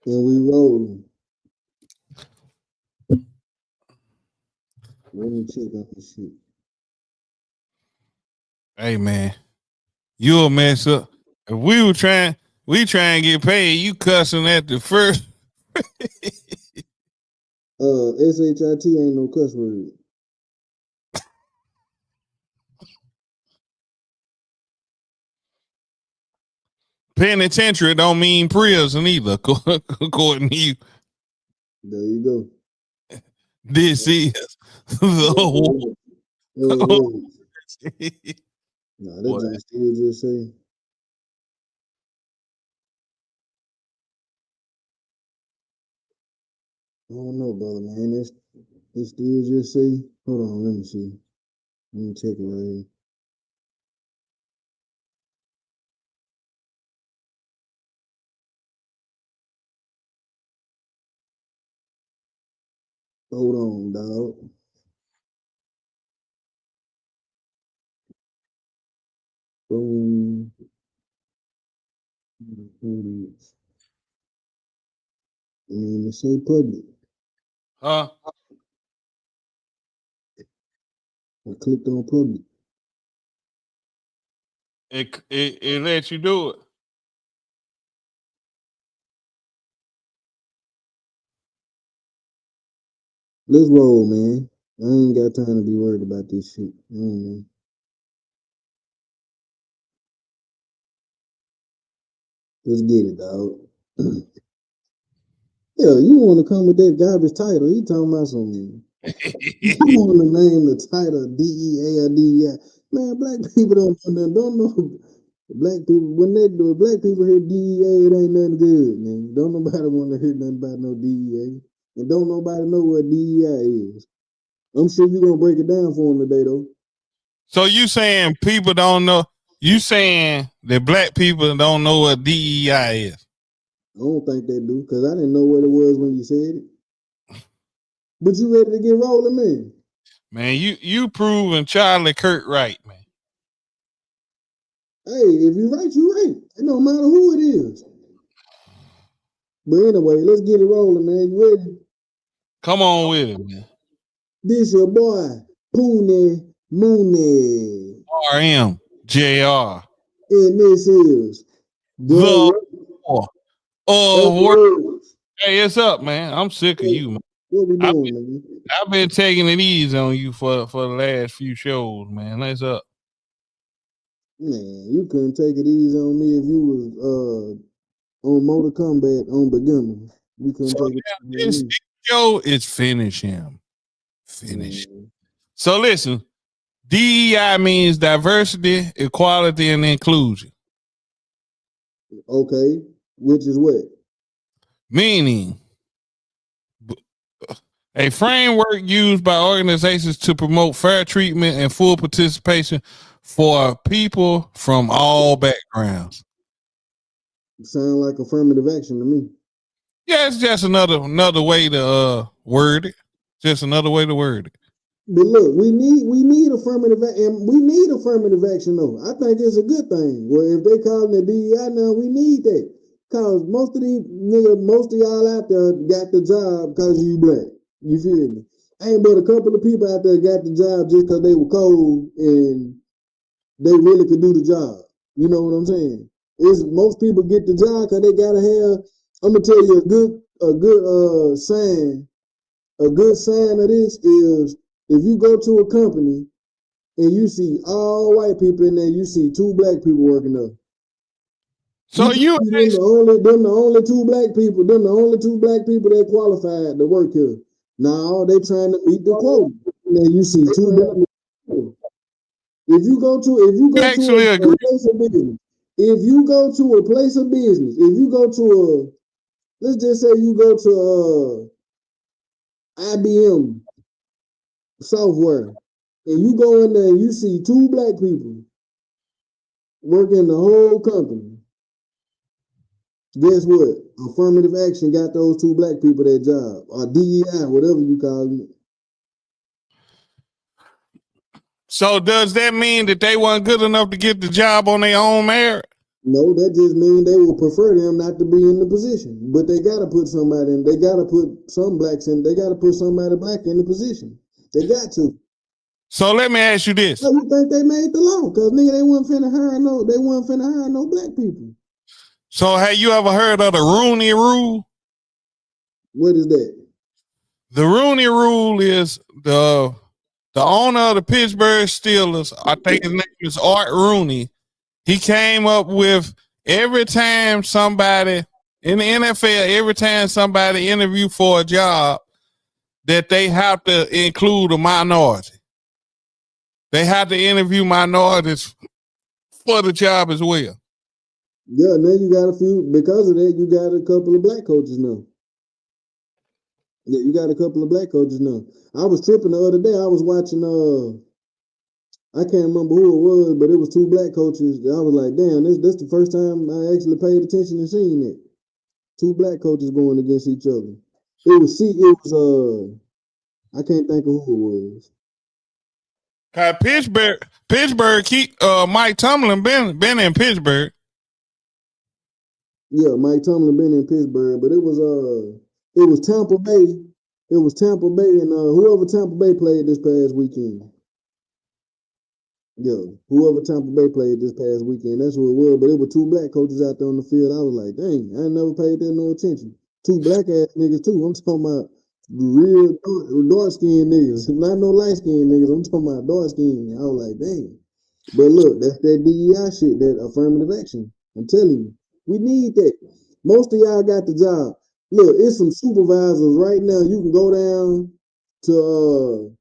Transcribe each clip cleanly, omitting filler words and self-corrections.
And we rolling. Let me check out this shit. Hey man, you'll mess up. If we try and get paid, you cussing at the first. SHIT ain't no cuss word. Penitentiary don't mean prison either, according to you. There you go. This is the whole. Nah, that just say. I don't know, brother, man. It still just say. Hold on, let me see. Let me check it right here. Hold on, dog. Boom. And it say public. Huh? I clicked on public. It lets you do it. Let's roll, man. I ain't got time to be worried about this shit. Let's get it, dog. Yeah, you want to come with that garbage title? He talking about something. You want to name the title DEA or DEI? Man, black people don't know. Black people, when they do black people hear DEA, it ain't nothing good, man. Don't nobody want to hear nothing about no DEA. And don't nobody know what DEI is. I'm sure you're going to break it down for them today, though. So you saying people don't know? You saying that black people don't know what DEI is? I don't think they do, because I didn't know what it was when you said it. But you ready to get rolling, man? Man, you proving Charlie Kirk right, man. Hey, if you right, you right. It don't matter who it is. But anyway, let's get it rolling, man. You ready? Come on with it, man. This your boy, Poonie Moonie. RMJR. And this is the Hey, it's up, man. I'm sick of you, man. What we doing, man? I've been taking it easy on you for the last few shows, man. Let's up. Man, you couldn't take it easy on me if you was on Mortal Kombat on beginner. You couldn't take it easy on me. This show is finish him. Finish. So listen, DEI means diversity, equality, and inclusion. Okay, which is what? Meaning a framework used by organizations to promote fair treatment and full participation for people from all backgrounds. Sound like affirmative action to me. Yeah, it's just another way to word it. Just another way to word it. But look, we need affirmative and we need affirmative action though. I think it's a good thing. Well, if they calling it DEI now, we need that. Cause most of y'all out there got the job because you black. You feel me? Ain't but a couple of people out there got the job just because they were cold and they really could do the job. You know what I'm saying? Is most people get the job because they gotta have. I'm gonna tell you a good sign. A good sign of this is if you go to a company and you see all white people in there, you see 2 black people working there. So them the only 2 black people, that qualified to work here. Now they trying to meet the quota. And then you see 2 black people. If you go to a place of business, let's just say you go to IBM software, and you go in there and you see 2 black people working the whole company. Guess what? Affirmative action got those 2 black people that job, or DEI, whatever you call it. So does that mean that they weren't good enough to get the job on their own merit? No, that just means they will prefer them not to be in the position. But they gotta put somebody in. They gotta put some blacks in. They gotta put somebody black in the position. They got to. So let me ask you this. How you think they made the law? Cause nigga, they wasn't finna hire no black people. So have you ever heard of the Rooney Rule? What is that? The Rooney Rule is the owner of the Pittsburgh Steelers, I think his name is Art Rooney. He came up with every time somebody in the NFL, every time somebody interview for a job, that they have to include a minority. They have to interview minorities for the job as well. Yeah, now you got a few, because of that, you got a couple of black coaches now. Yeah, you got a couple of black coaches now. I was tripping the other day. I was watching, I can't remember who it was, but it was two black coaches. I was like, damn, this the first time I actually paid attention and seen it. Two black coaches going against each other. I can't think of who it was. Pittsburgh Mike Tomlin been in Pittsburgh. Yeah, Mike Tomlin been in Pittsburgh, but it was Tampa Bay. It was Tampa Bay and whoever Tampa Bay played this past weekend. Yeah, whoever Tampa Bay played this past weekend, that's who it was. But it were two black coaches out there on the field. I was like, dang, I never paid that no attention. Two black ass niggas too. I'm talking about real dark skinned niggas, not no light skinned niggas. I'm talking about dark skinned. I was like, dang. But look, that's that DEI shit, that affirmative action. I'm telling you, we need that. Most of y'all got the job. Look, it's some supervisors right now. You can go down to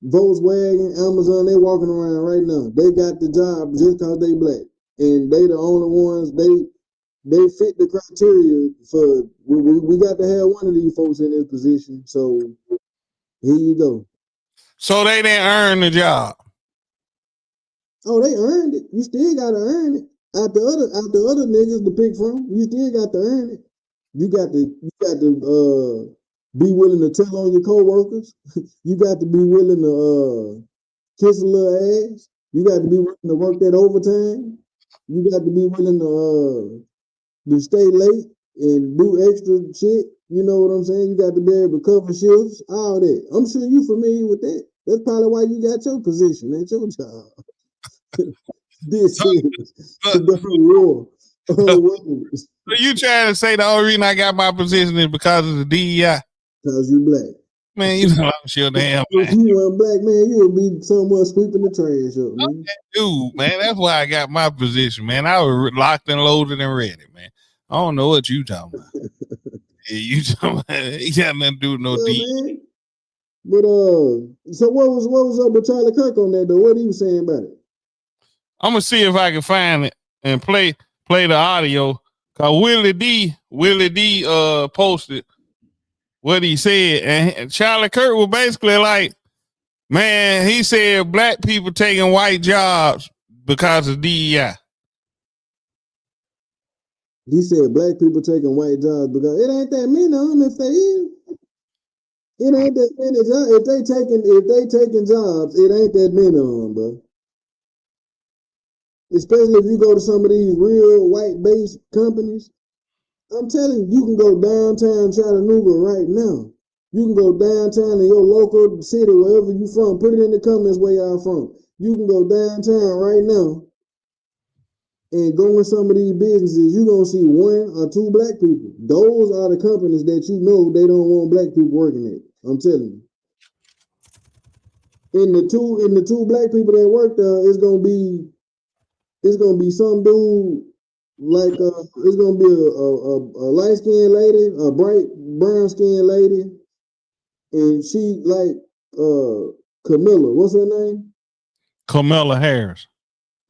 Volkswagen, Amazon, they walking around right now. They got the job just because they black. And they the only ones, they fit the criteria for, we got to have one of these folks in this position. So here you go. So they didn't earn the job. Oh, they earned it. You still gotta earn it. Out the other niggas to pick from, you still got to earn it. You got to be willing to tell on your coworkers. You got to be willing to kiss a little ass. You got to be willing to work that overtime. You got to be willing to stay late and do extra shit. You know what I'm saying? You got to be able to cover shifts, all that. I'm sure you familiar with that. That's probably why you got your position at your job. This is the war. So you trying to say the only reason I got my position is because of the DEI? Because you black. Man, you know I'm sure damn. If you weren't black, man, you would be somewhere sweeping the trash up, man. Dude, man, that's why I got my position, man. I was locked and loaded and ready, man. I don't know what you talking about. Yeah, you talking about he got nothing to do with no DEI. But so what was up with Charlie Kirk on that though? What he was saying about it? I'm gonna see if I can find it and play the audio. Cause Willie D posted what he said, and Charlie Kirk was basically like, man, he said black people taking white jobs because of DEI. He said black people taking white jobs because it ain't that many of them. If they is, it ain't that many jobs. If they taking jobs, it ain't that many of them, bro. Especially if you go to some of these real white-based companies. I'm telling you, you can go downtown Chattanooga right now. You can go downtown in your local city, wherever you from. Put it in the comments where y'all from. You can go downtown right now and go in some of these businesses. You're going to see one or two black people. Those are the companies that you know they don't want black people working at. I'm telling you. In the two black people that work there, it's gonna be some dude like it's gonna be a light skinned lady, a bright brown skinned lady, and she like Camilla. What's her name? Camilla Harris.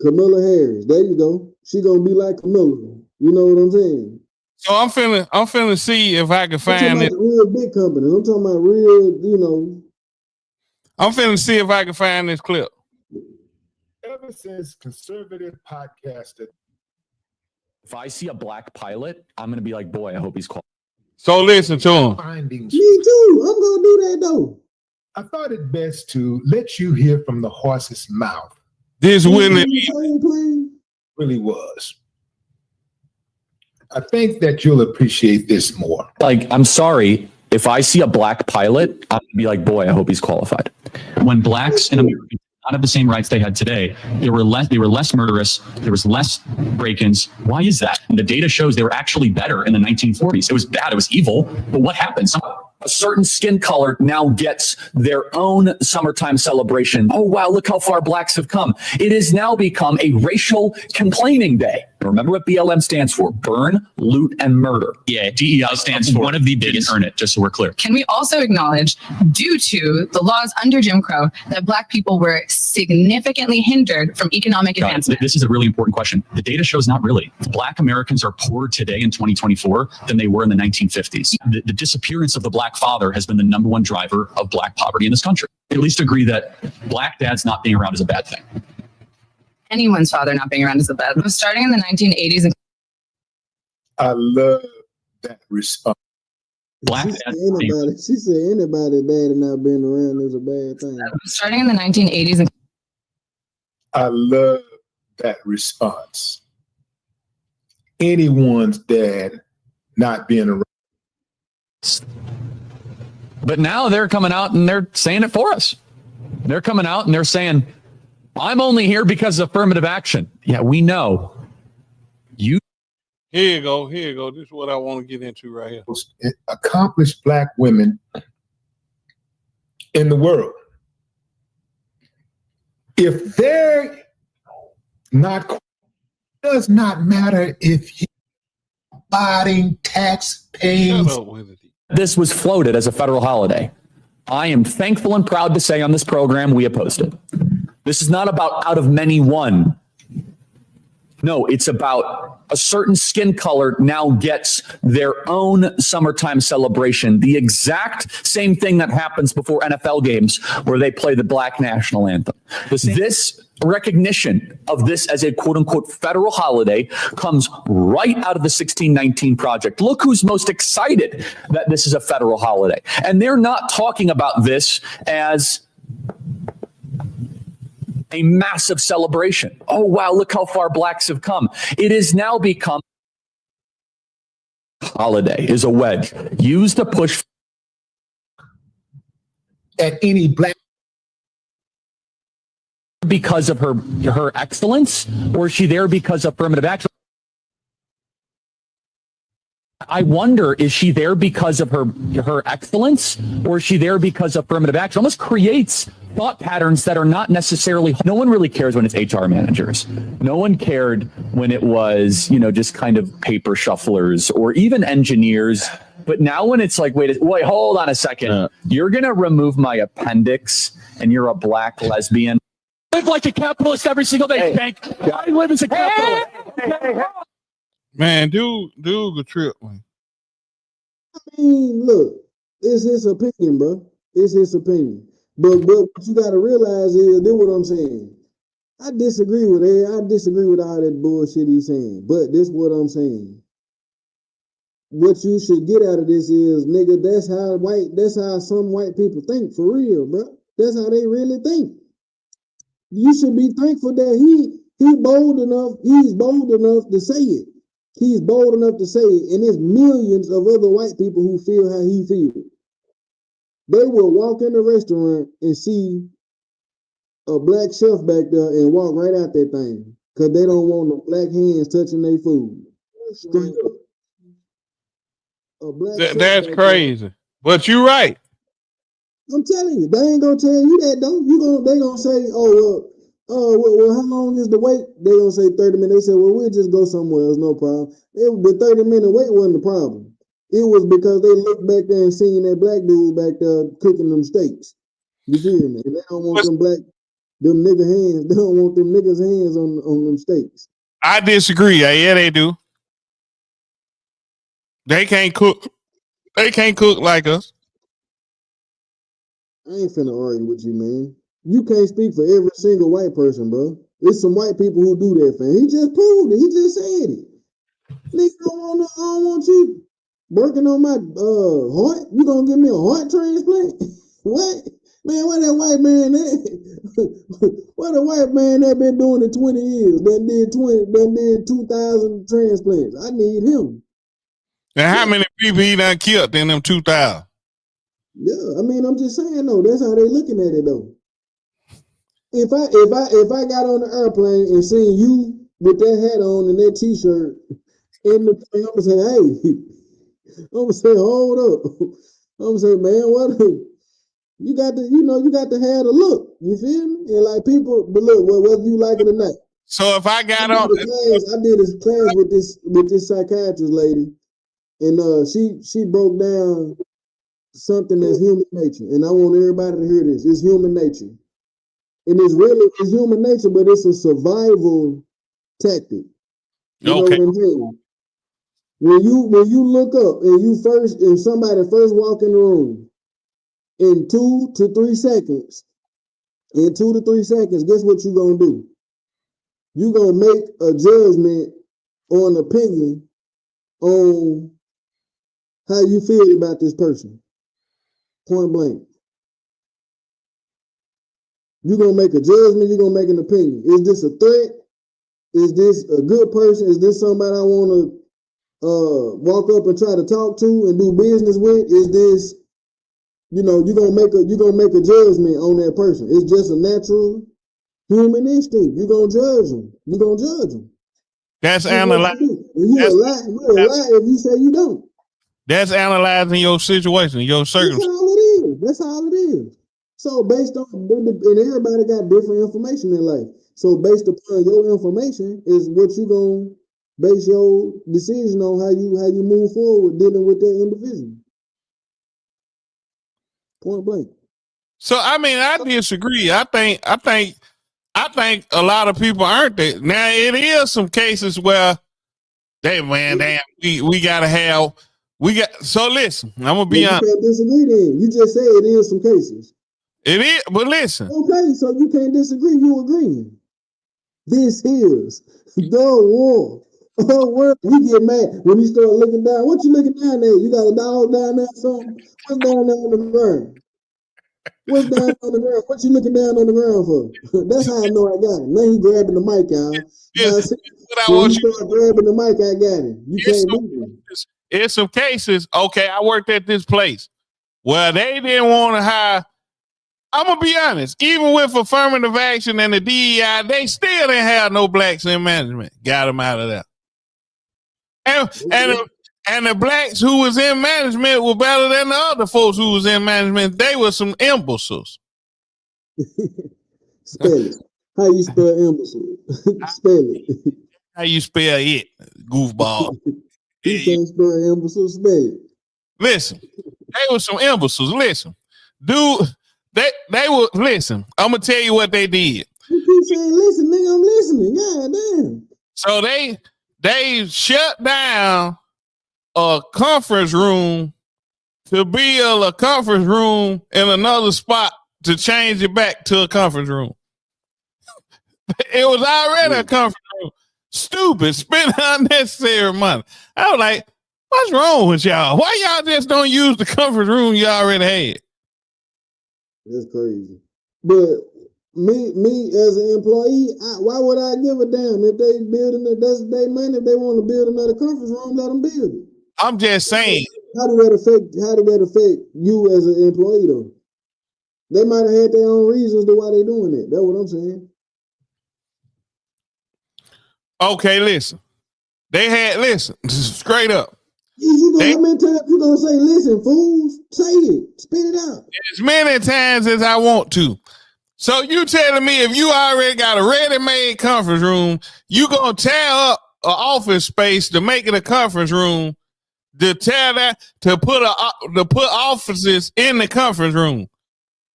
Camilla Harris. There you go. She gonna be like Camilla. You know what I'm saying? So I'm finna see if I can find it. Real big companies. I'm talking about real, you know. I'm finna see if I can find this clip. Ever since conservative podcasted, if I see a black pilot, I'm going to be like, boy, I hope he's called. So listen to him. Findings. Me too. I'm going to do that though. I thought it best to let you hear from the horse's mouth. This Willie really was. I think that you'll appreciate this more. Like, I'm sorry, if I see a black pilot, I'm gonna be like, boy, I hope he's qualified. When blacks in America did not have the same rights they had today, they were less murderous, there was less break-ins. Why is that? And the data shows they were actually better in the 1940s. It was bad, it was evil, but what happened? A certain skin color now gets their own summertime celebration. Oh, wow, look how far blacks have come. It has now become a racial complaining day. Remember what BLM stands for: burn, loot, and murder. Yeah, DEI stands for one of the biggest. Earn it, just so we're clear. Can we also acknowledge, due to the laws under Jim Crow, that Black people were significantly hindered from economic advancement? This is a really important question. The data shows not really. Black Americans are poorer today in 2024 than they were in the 1950s. The disappearance of the Black father has been the number one driver of Black poverty in this country. At least agree that Black dads not being around is a bad thing. Anyone's father not being around is a bad thing. Starting in the 1980s. I love that response. Black She said anybody dad not being around is a bad thing. Starting in the 1980s. I love that response. Anyone's dad not being around. But now they're coming out and they're saying it for us. They're coming out and they're saying, I'm only here because of affirmative action. Yeah, we know. Here you go. This is what I want to get into right here. Accomplished Black women in the world. If they're not, it does not matter if you're abiding tax paying. This was floated as a federal holiday. I am thankful and proud to say on this program we opposed it. This is not about out of many one. No, it's about a certain skin color now gets their own summertime celebration. The exact same thing that happens before NFL games where they play the Black national anthem. This recognition of this as a quote unquote federal holiday comes right out of the 1619 Project. Look who's most excited that this is a federal holiday. And they're not talking about this as a massive celebration. Oh, wow, look how far blacks have come. It has now become holiday is a wedge used to push at any Black because of her excellence, or is she there because of affirmative action? I wonder, is she there because of her excellence, or is she there because of affirmative action? Almost creates thought patterns that are not necessarily. No one really cares when it's HR managers. No one cared when it was, just kind of paper shufflers or even engineers. But now when it's like, wait, hold on a second. You're going to remove my appendix and you're a Black lesbian. Live like a capitalist every single day, Hank. I live as a capitalist. Man, dude a trip, man. I mean, look, it's his opinion, bro. It's his opinion. But what you gotta realize is this what I'm saying. I disagree with it. I disagree with all that bullshit he's saying. But this what I'm saying. What you should get out of this is, nigga, that's how some white people think, for real, bro. That's how they really think. You should be thankful that he's bold enough to say it. He's bold enough to say it, and there's millions of other white people who feel how he feels. They will walk in the restaurant and see a black chef back there and walk right out that thing because they don't want no black hands touching their food. Straight up. That's crazy. But you're right. I'm telling you, they ain't gonna tell you that though. They gonna say, well, how long is the wait? They gonna say 30 minutes. They say, well, we'll just go somewhere else, no problem. The 30-minute wait wasn't the problem. It was because they looked back there and seen that black dude back there cooking them steaks. You feel me? And they don't want them nigga hands. They don't want them niggas' hands on them steaks. I disagree. Yeah, they do. They can't cook. They can't cook like us. I ain't finna argue with you, man. You can't speak for every single white person, bro. There's some white people who do that, fam. He just proved it. He just said it. Nigga, I don't want you working on my heart. You gonna give me a heart transplant? What? Man, what that white man what a white man that been doing it 20 years, done did 2,000 transplants. I need him. And how many people he done killed in them 2,000? Yeah, I mean, I'm just saying though, that's how they looking at it though. If I got on the airplane and seen you with that hat on and that t-shirt in the thing, I'm gonna say, hey, I'm gonna say, hold up. I'm gonna say, man, what you got to have the look. You feel me? And like people, but look, whether you like it or not. So if I got I did a class with this psychiatrist lady, and she broke down something that's human nature, and I want everybody to hear this. It's human nature, and it's human nature, but it's a survival tactic. You know what I'm saying? When you look up and somebody first walk in the room, in 2 to 3 seconds, guess what you gonna do? You gonna make a judgment or an opinion on how you feel about this person. Point blank. You're gonna make a judgment, you're gonna make an opinion. Is this a threat? Is this a good person? Is this somebody I wanna walk up and try to talk to and do business with? Is this, you're gonna make a judgment on that person. It's just a natural human instinct. You're gonna judge them. That's analyzing. You're a lie if you say you don't. That's analyzing your situation, your circumstances. That's all it is. So based on, and everybody got different information in life. So based upon your information is what you gonna base your decision on, how you move forward dealing with that individual. Point blank. So I mean, I disagree. I think a lot of people aren't that. Now it is some cases where we gotta have. So listen, I'm gonna be honest. You can't disagree then. You just said it is some cases. It is, but listen. Okay, so you can't disagree. You agreeing. This is the war. Oh, word. You get mad when you start looking down. What you looking down there? You got a dog down there or something? What's down there on the ground? What's down on the ground? What you looking down on the ground for? That's how I know I got him. Now he grabbing the mic, y'all. When you start grabbing the mic, I got him. You can't move him. In some cases, okay, I worked at this place where they didn't want to hire. I'm gonna be honest. Even with affirmative action and the DEI, they still didn't have no blacks in management. Got them out of there. And the blacks who was in management were better than the other folks who was in management. They were some imbeciles. Spell it. How you spell imbecile? Spell it. How you spell it, goofball? You can't spell imbecile. Spell it. Listen, they were some imbeciles. Listen, dude, they were, listen, I'm going to tell you what they did. You keep saying, listen, nigga, I'm listening. God damn. So they shut down a conference room to build a conference room in another spot to change it back to a conference room. It was already a conference room. Stupid, spending unnecessary money. I was like, what's wrong with y'all? Why y'all just don't use the conference room you already had? That's crazy. But me as an employee, why would I give a damn if they building it? That's their money. If they want to build another conference room, let them build it. I'm just saying. How did that affect you as an employee though? They might have had their own reasons to why they're doing it. That's what I'm saying. Okay, listen. Straight up. How many times you gonna say, listen, fools? Say it. Spit it out. As many times as I want to. So you telling me if you already got a ready-made conference room, you gonna tear up an office space to make it a conference room, to put offices in the conference room.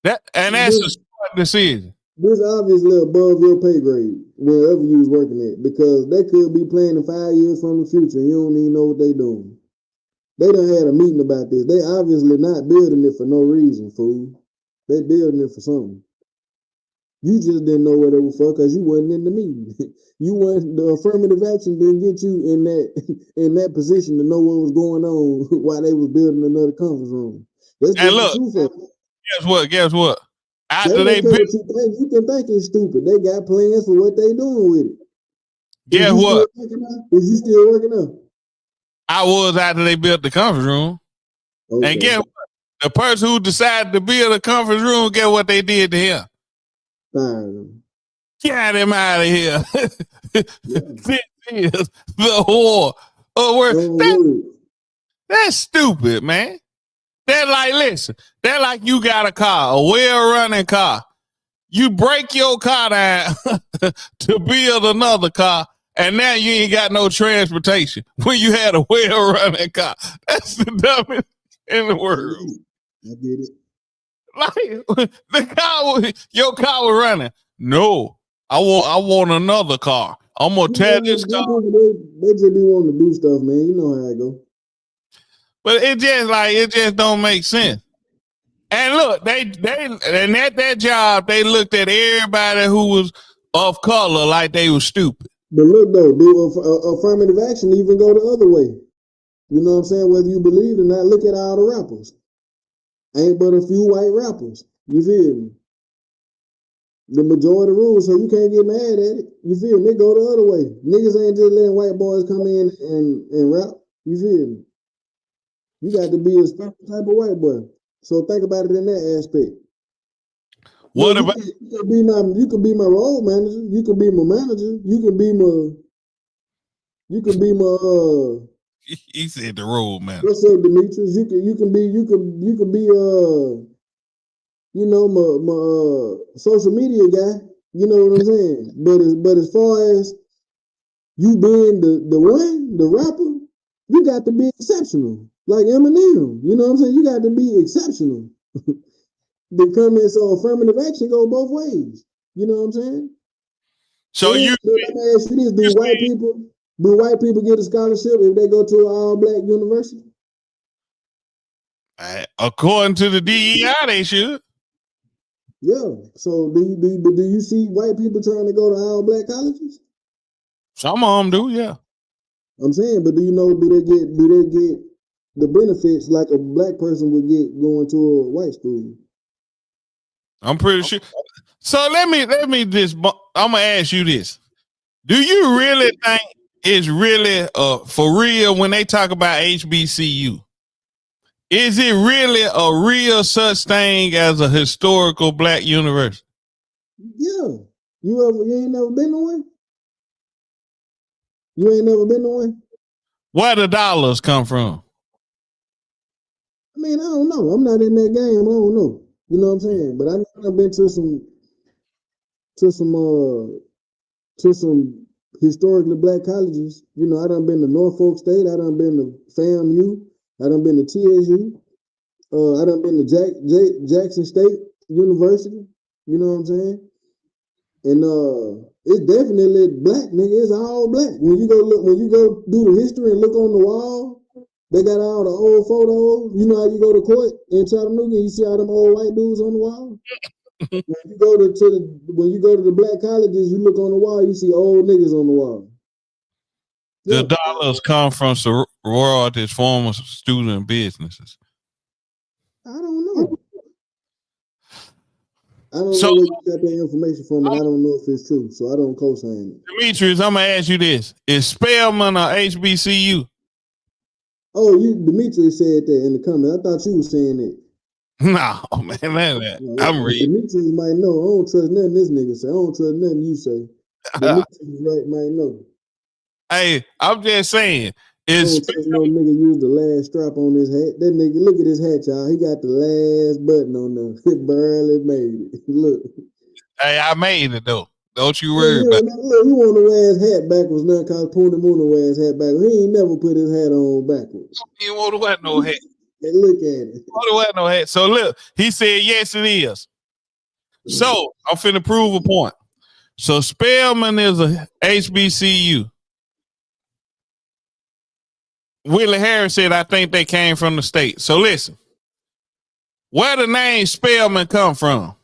That's a smart decision. This obviously above your pay grade, wherever you was working at, because they could be playing in 5 years from the future and you don't even know what they doing. They done had a meeting about this. They obviously not building it for no reason, fool. They building it for something. You just didn't know what it was for because you wasn't in the meeting. The affirmative action didn't get you in that position to know what was going on while they was building another conference room. And look, guess what? after they they built, you can think it's stupid. They got plans for what they doing with it. guess what? Is you still working out? I was after they built the conference room. Okay. And guess what? The person who decided to build a conference room, guess what they did to him? Fired him. Get him out of here. Yeah. This is the whore. That's stupid, man. They're like, listen, they're like you got a car, a well-running car. You break your car down to build another car, and now you ain't got no transportation when you had a well-running car. That's the dumbest in the world. I get it. Like your car was running. No, I want another car. I'm gonna tear this car. They just be wanting to do stuff, man. You know how it go. But it just don't make sense. And look, they and at that job, they looked at everybody who was of color like they was stupid. But look though, do affirmative action even go the other way? You know what I'm saying? Whether you believe or not, look at all the rappers. Ain't but a few white rappers. You feel me? The majority rules, so you can't get mad at it. You feel me? They go the other way. Niggas ain't just letting white boys come in and rap. You feel me? You got to be a special type of white boy. So think about it in that aspect. What about you can be my role manager, you can be my manager, you can be my he said the role manager. What's up, Demetrius? You can be you know, my social media guy. You know what I'm saying? But as far as you being the rapper, you got to be exceptional. Like Eminem, you know what I'm saying? You got to be exceptional. The comments on affirmative action go both ways. You know what I'm saying? So let me ask you this: do white people get a scholarship if they go to an all-black university? According to the DEI, they should. Yeah. So do you see white people trying to go to all-black colleges? Some of them do, yeah. I'm saying, but do they get the benefits like a black person would get going to a white school? I'm pretty sure. So let me just, I'm gonna ask you this: do you really think it's really for real when they talk about HBCU? Is it really a real such thing as a historical black university? Yeah. You ain't never been to one? You ain't never been to one? Where the dollars come from? I mean, I don't know. I'm not in that game. I don't know. You know what I'm saying? But I've been to some historically black colleges. You know, I done been to Norfolk State. I done been to FAMU. I done been to TSU. I done been to Jackson State University. You know what I'm saying? And it's definitely black, nigga. It's all black. When you go do the history and look on the wall, they got all the old photos. You know how you go to court in Chattanooga, you see all them old white dudes on the wall. When you go to the black colleges, you look on the wall, you see old niggas on the wall. The dollars come from sororities, former student businesses. I don't know. I don't know where you got that information from, and I don't know if it's true, so I don't co-sign it. Demetrius, I'm gonna ask you this: is Spelman or HBCU? Oh, Demetrius said that in the comment. I thought you were saying it. No, man, I'm reading. Demetrius might know. I don't trust nothing this nigga say. I don't trust nothing you say. Demetrius might know. Hey, I'm just saying. I don't trust no nigga use the last strap on his hat. That nigga, look at his hat, y'all. He got the last button on there. He barely made it. Look. Hey, I made it though. Don't you worry about it. Look, he want to wear his hat backwards now because Poonie wear his hat backwards. He ain't never put his hat on backwards. He don't want to wear no hat. And look at it. He don't want to wear no hat. So look, he said yes, it is. So I'm finna prove a point. So Spelman is a HBCU. Willie Harris said, I think they came from the state. So listen, where the name Spelman come from?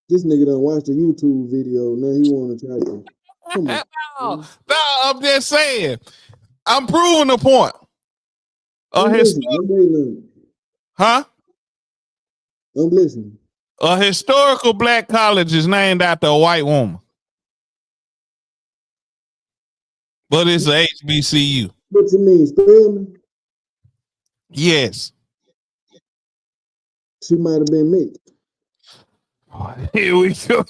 This nigga done watched the YouTube video. Now he want to try to. Come on. No, I'm just saying. I'm proving the point. Huh? I'm listening. A historical black college is named after a white woman, but it's a HBCU. What you mean, Spelman? Yes. She might have been mixed. Here we go.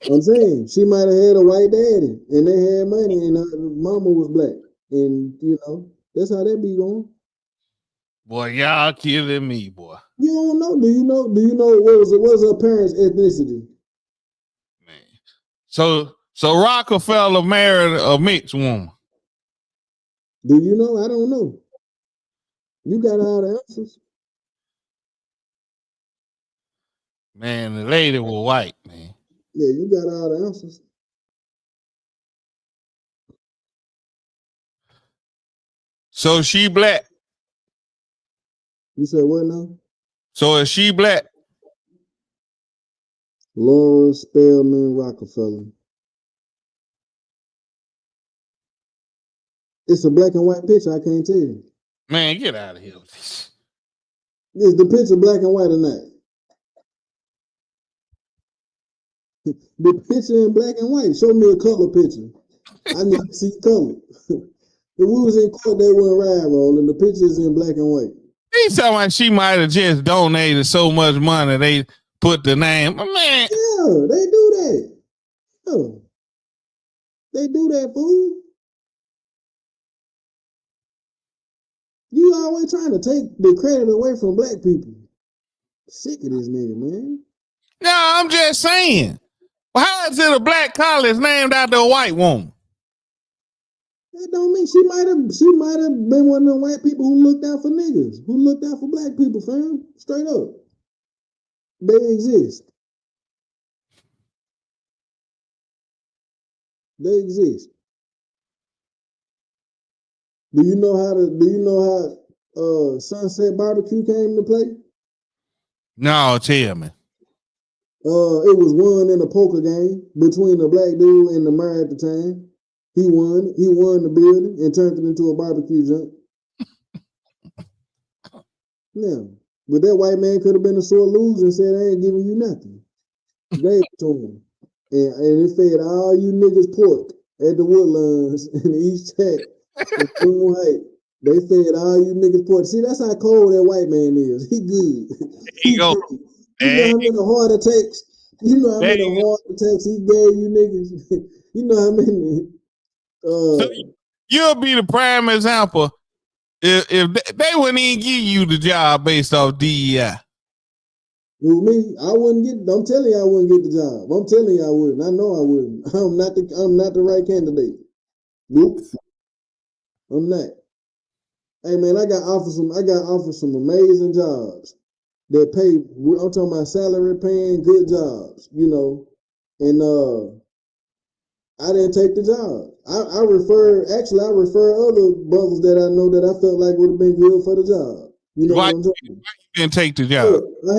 I'm saying she might have had a white daddy and they had money and her mama was black. And you know, that's how that be going. Boy, y'all killing me, boy. You don't know. Do you know what was her parents' ethnicity? Man. So Rockefeller married a mixed woman. Do you know? I don't know. You got all the answers. Man, the lady was white, man. Yeah, you got all the answers. So she black. You said what now? So is she black? Laura Spelman Rockefeller. It's a black and white picture. I can't tell you. Man, get out of here with this. Is the picture black and white or not? The picture in black and white. Show me a color picture. I need to see color. If we was in court, they wouldn't ride roll, and the picture's in black and white. He's talking about she might have just donated so much money they put the name. Man. Yeah, they do that. Yeah. They do that, fool. You always trying to take the credit away from black people. Sick of this nigga, man. No, I'm just saying. How is it a black college named after a white woman? That don't mean she might have been one of them white people who looked out for niggas, who looked out for black people, fam. Straight up. They exist. They exist. Do you know how Sunset Barbecue came to play? No, tell me. It was won in a poker game between a black dude and the mayor at the time. He won the building and turned it into a barbecue joint. Now, but that white man could have been a sore loser and said, I ain't giving you nothing. Gave it to him. And it fed all you niggas pork at the Woodlands in the East Tech. They fed all you niggas pork. See, that's how cold that white man is. He good. He go. You know how many heart attacks? You know how many heart attacks he gave you niggas? You know how many? So you'll be the prime example if they wouldn't even give you the job based off DEI. With me, I wouldn't get. I'm telling you, I wouldn't get the job. I'm telling you, I wouldn't. I know I wouldn't. I'm not the right candidate. Nope. I'm not. Hey man, I got offered some amazing jobs that pay. I'm talking about salary paying good jobs, you know, and I didn't take the job. I refer other brothers that I know that I felt like would have been good for the job. You know Why what I'm saying? you didn't take the job? I could have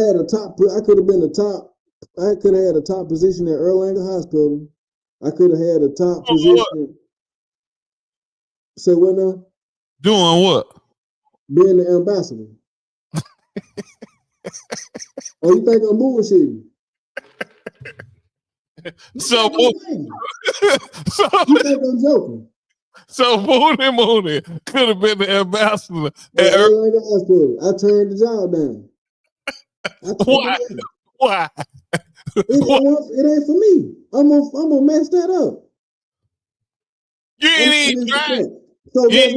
had a top position at Erlanger Hospital. I could have had a top position. Say what now? Doing what? Being the ambassador. Oh, you think I'm bullshitting? So you think I'm joking? So Moonie could have been the ambassador. At Erlanger Hospital. I turned the job down. Why? It ain't for me. I'm gonna mess that up. You ain't even trying. So guess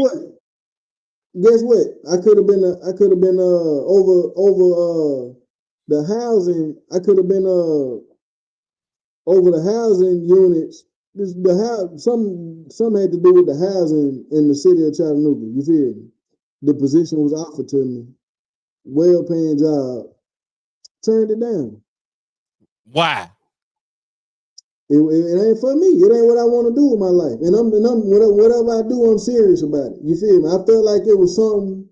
what? I could have been over the housing. I could have been over the housing units. Some had to do with the housing in the city of Chattanooga. You feel me? The position was offered to me, well-paying job. Turned it down. Why? It ain't for me. It ain't what I want to do with my life. And I'm whatever I do, I'm serious about it. You feel me? I felt like it was something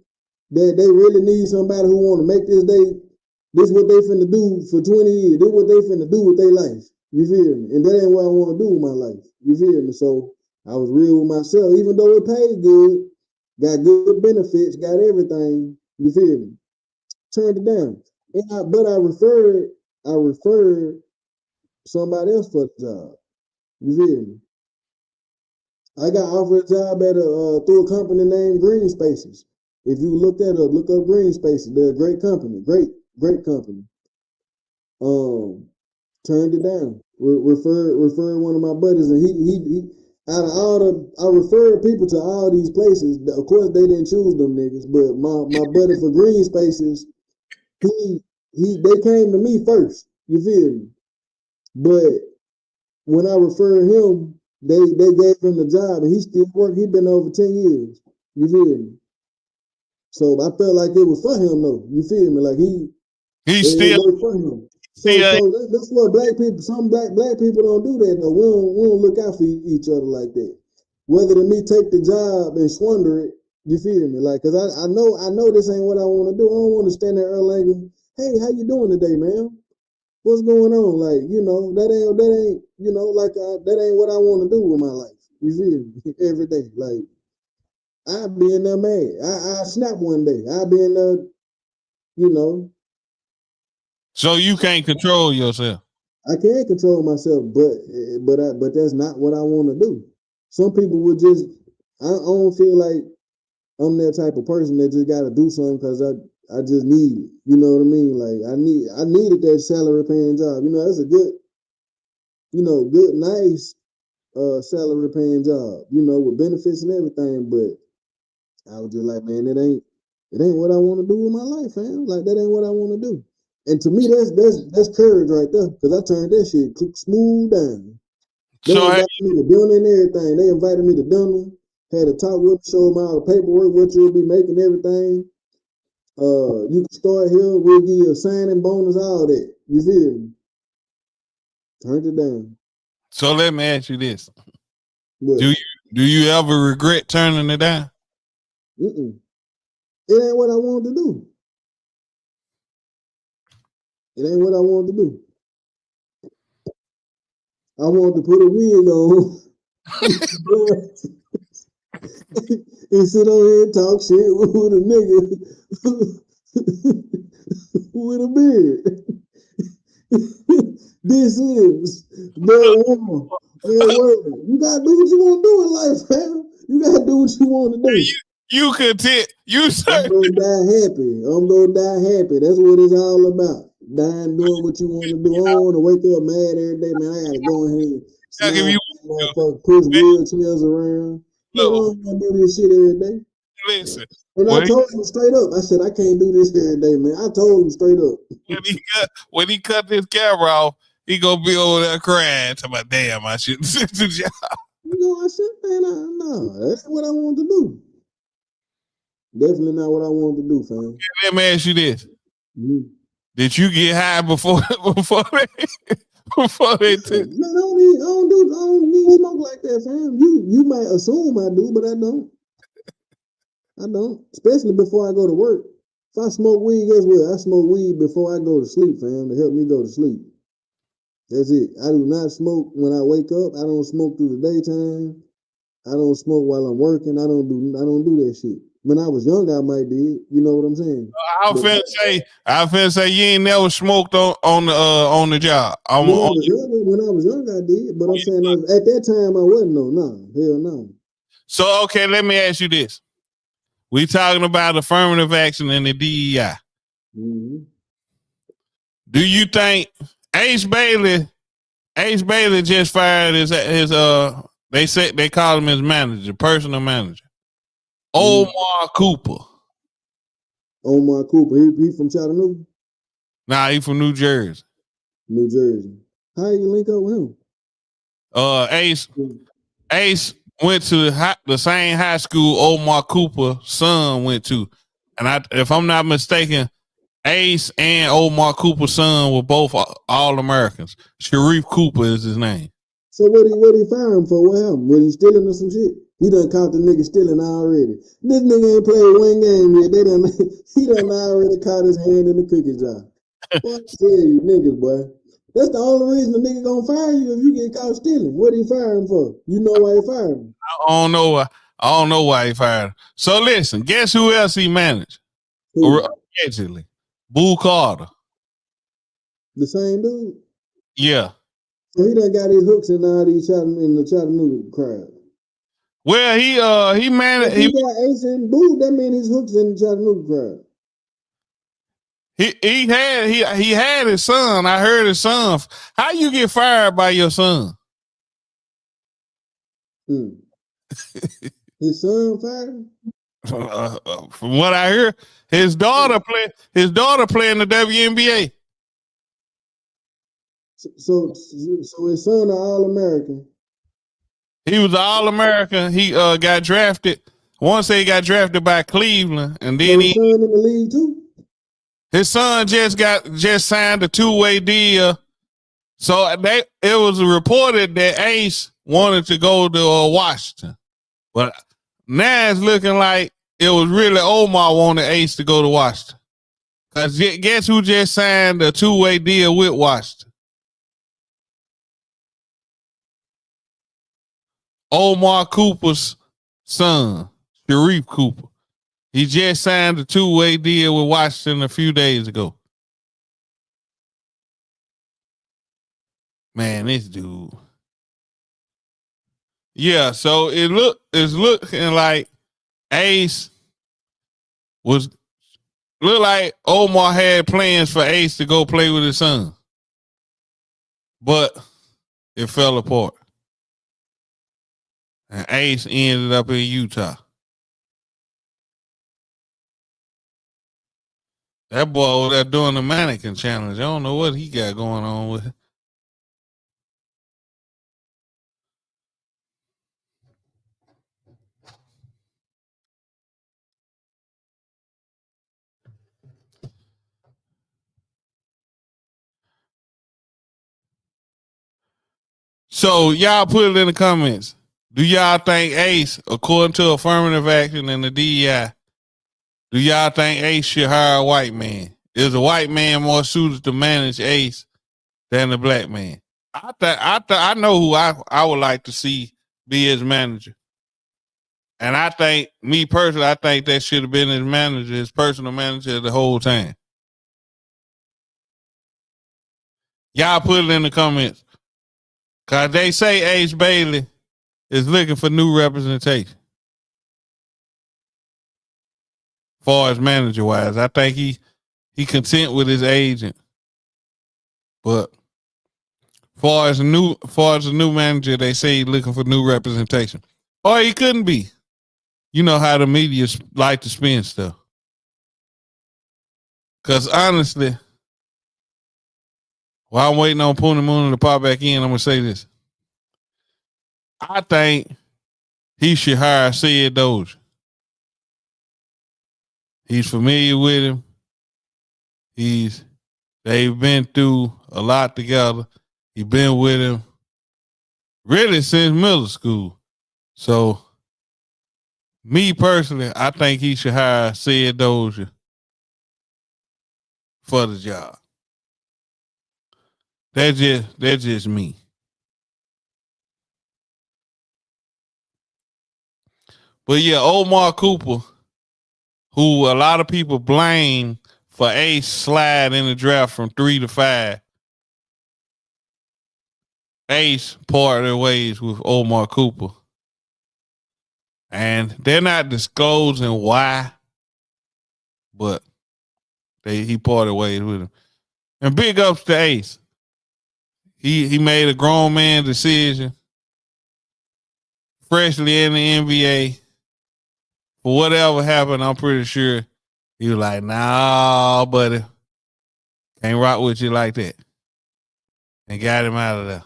that they really need somebody who want to make this what they finna do for 20 years. This what they finna do with their life. You feel me? And that ain't what I want to do with my life. You feel me? So I was real with myself, even though it paid good, got good benefits, got everything. You feel me? Turned it down. But I referred somebody else for the job. You feel me? I got offered a job at through a company named Green Spaces. If you look that up, look up Green Spaces. They're a great company, great company. Turned it down. Referred one of my buddies, and he out of all I referred people to all these places. Of course, they didn't choose them niggas, but my buddy for Green Spaces, they came to me first. You feel me? But when I referred him, they gave him the job, and he still worked. He'd been over 10 years. You feel me? So I felt like it was for him, though. You feel me? Like he still for him. So that's what some black people don't do that though. We don't look out for each other like that. Whether me take the job and squander it, you feel me? Like, cause I know this ain't what I want to do. I don't want to stand there early like, hey, how you doing today, man? What's going on? Like, that ain't, that ain't what I want to do with my life. You feel me? Every day. Like, I'll be in there mad. I snap one day. I'll be in there, So you can't control yourself. I can control myself, but that's not what I want to do. Some people would just. I don't feel like I'm that type of person that just got to do something because I just need it. You know what I mean? Like I needed that salary paying job. That's a good, nice salary paying job. With benefits and everything. But I was just like, man, it ain't what I want to do with my life, fam. Like that ain't what I want to do. And to me, that's courage right there, because I turned that shit smooth down. They invited me to dinner and everything. They invited me to dinner, had a talk with me, showed me all the paperwork, what you'll be making, everything. You can start here, we'll give you a signing bonus, all that. You feel me? Turned it down. So let me ask you this. What? Do you ever regret turning it down? It ain't what I wanted to do. It ain't what I wanted to do. I wanted to put a wig on and sit on here and talk shit with a nigga with a beard. This is the woman. You gotta do what you want to do in life, fam. You gotta do what you want to do. You content. You say I'm gonna die happy. That's what it's all about. Dying doing what you want to do. I don't want to wake up mad every day, man. I gotta go in here and push wheelchairs around. I don't want to do this shit every day. Listen. And I told him straight up. I said I can't do this every day, man. I told him straight up. When he cut this camera off, he gonna be over there crying. Talking about, damn, I shouldn't sit the job. I said, man, no, that's what I want to do. Definitely not what I want to do, fam. Let me ask you this. Mm-hmm. Did you get high before they took? Man, I don't need smoke like that, fam. You might assume I do, but I don't. I don't. Especially before I go to work. If I smoke weed, guess what? I smoke weed before I go to sleep, fam, to help me go to sleep. That's it. I do not smoke when I wake up. I don't smoke through the daytime. I don't smoke while I'm working. I don't do that shit. When I was young, I might did. You know what I'm saying? I finna say you ain't never smoked on the job. When I was young, I did. But I'm saying at that time I wasn't. Hell no. So okay, let me ask you this: we talking about affirmative action and the DEI. Mm-hmm. Do you think Ace Bailey just fired his they call him his manager, personal manager, Omar Cooper. Omar Cooper, he from Chattanooga? Nah, he from New Jersey. New Jersey. How you link up with him? Ace went to the same high school Omar Cooper's son went to, and if I'm not mistaken, Ace and Omar Cooper's son were both All Americans. Sharif Cooper is his name. So what he fire him for? What happened? Was he stealing or some shit? He done caught the nigga stealing already. This nigga ain't played one game yet. He done already caught his hand in the cookie jar. Boy, I tell you niggas, boy. That's the only reason the nigga gonna fire you if you get caught stealing. What he fire him for? You know why he fired him? I don't know why he fired him. So listen, guess who else he managed? Allegedly. Boo Carter. The same dude. Yeah. So he done got his hooks in all these in the Chattanooga crowd. Well, he managed. If he got Ace and Boo, that means his hooks in the Chattanooga crowd. He had his son. I heard his son. How you get fired by your son? His son fired? From what I hear, his daughter play in the WNBA. So his son an All-American. He was an All-American. He got drafted. One say he got drafted by Cleveland, and then his son in the league too. His son just signed a 2-way deal. So it was reported that Ace wanted to go to Washington, but now it's looking like it was really Omar wanted Ace to go to Washington. Cause guess who just signed a 2-way deal with Washington? Omar Cooper's son, Sharif Cooper. He just signed a 2-way deal with Washington a few days ago. Man, this dude. Yeah, so it's looking like Ace looked like Omar had plans for Ace to go play with his son. But it fell apart. And Ace ended up in Utah. That boy over there doing the mannequin challenge. I don't know what he got going on with it. So y'all put it in the comments. Do y'all think Ace, according to affirmative action and the DEI, do y'all think Ace should hire a white man? Is a white man more suited to manage Ace than a black man? I know who I would like to see be his manager. And I think, me personally, I think that should have been his manager, his personal manager the whole time. Y'all put it in the comments. Cause they say Ace Bailey is looking for new representation. Far as manager wise, I think he content with his agent. But far as a new manager, they say he's looking for new representation. Or he couldn't be. You know how the media like to spin stuff. Cause honestly, while I'm waiting on Poonie Moonie to pop back in, I'm gonna say this. I think he should hire Sid Dozier. He's familiar with him. They've been through a lot together. He's been with him really since middle school. So, me personally, I think he should hire Sid Dozier for the job. That's just me. But yeah, Omar Cooper, who a lot of people blame for Ace slide in the draft from 3 to 5. Ace parted ways with Omar Cooper. And they're not disclosing why, but he parted ways with him. And big ups to Ace. He made a grown man decision, freshly in the NBA. For whatever happened, I'm pretty sure he was like, nah, buddy, can't rock with you like that. And got him out of there.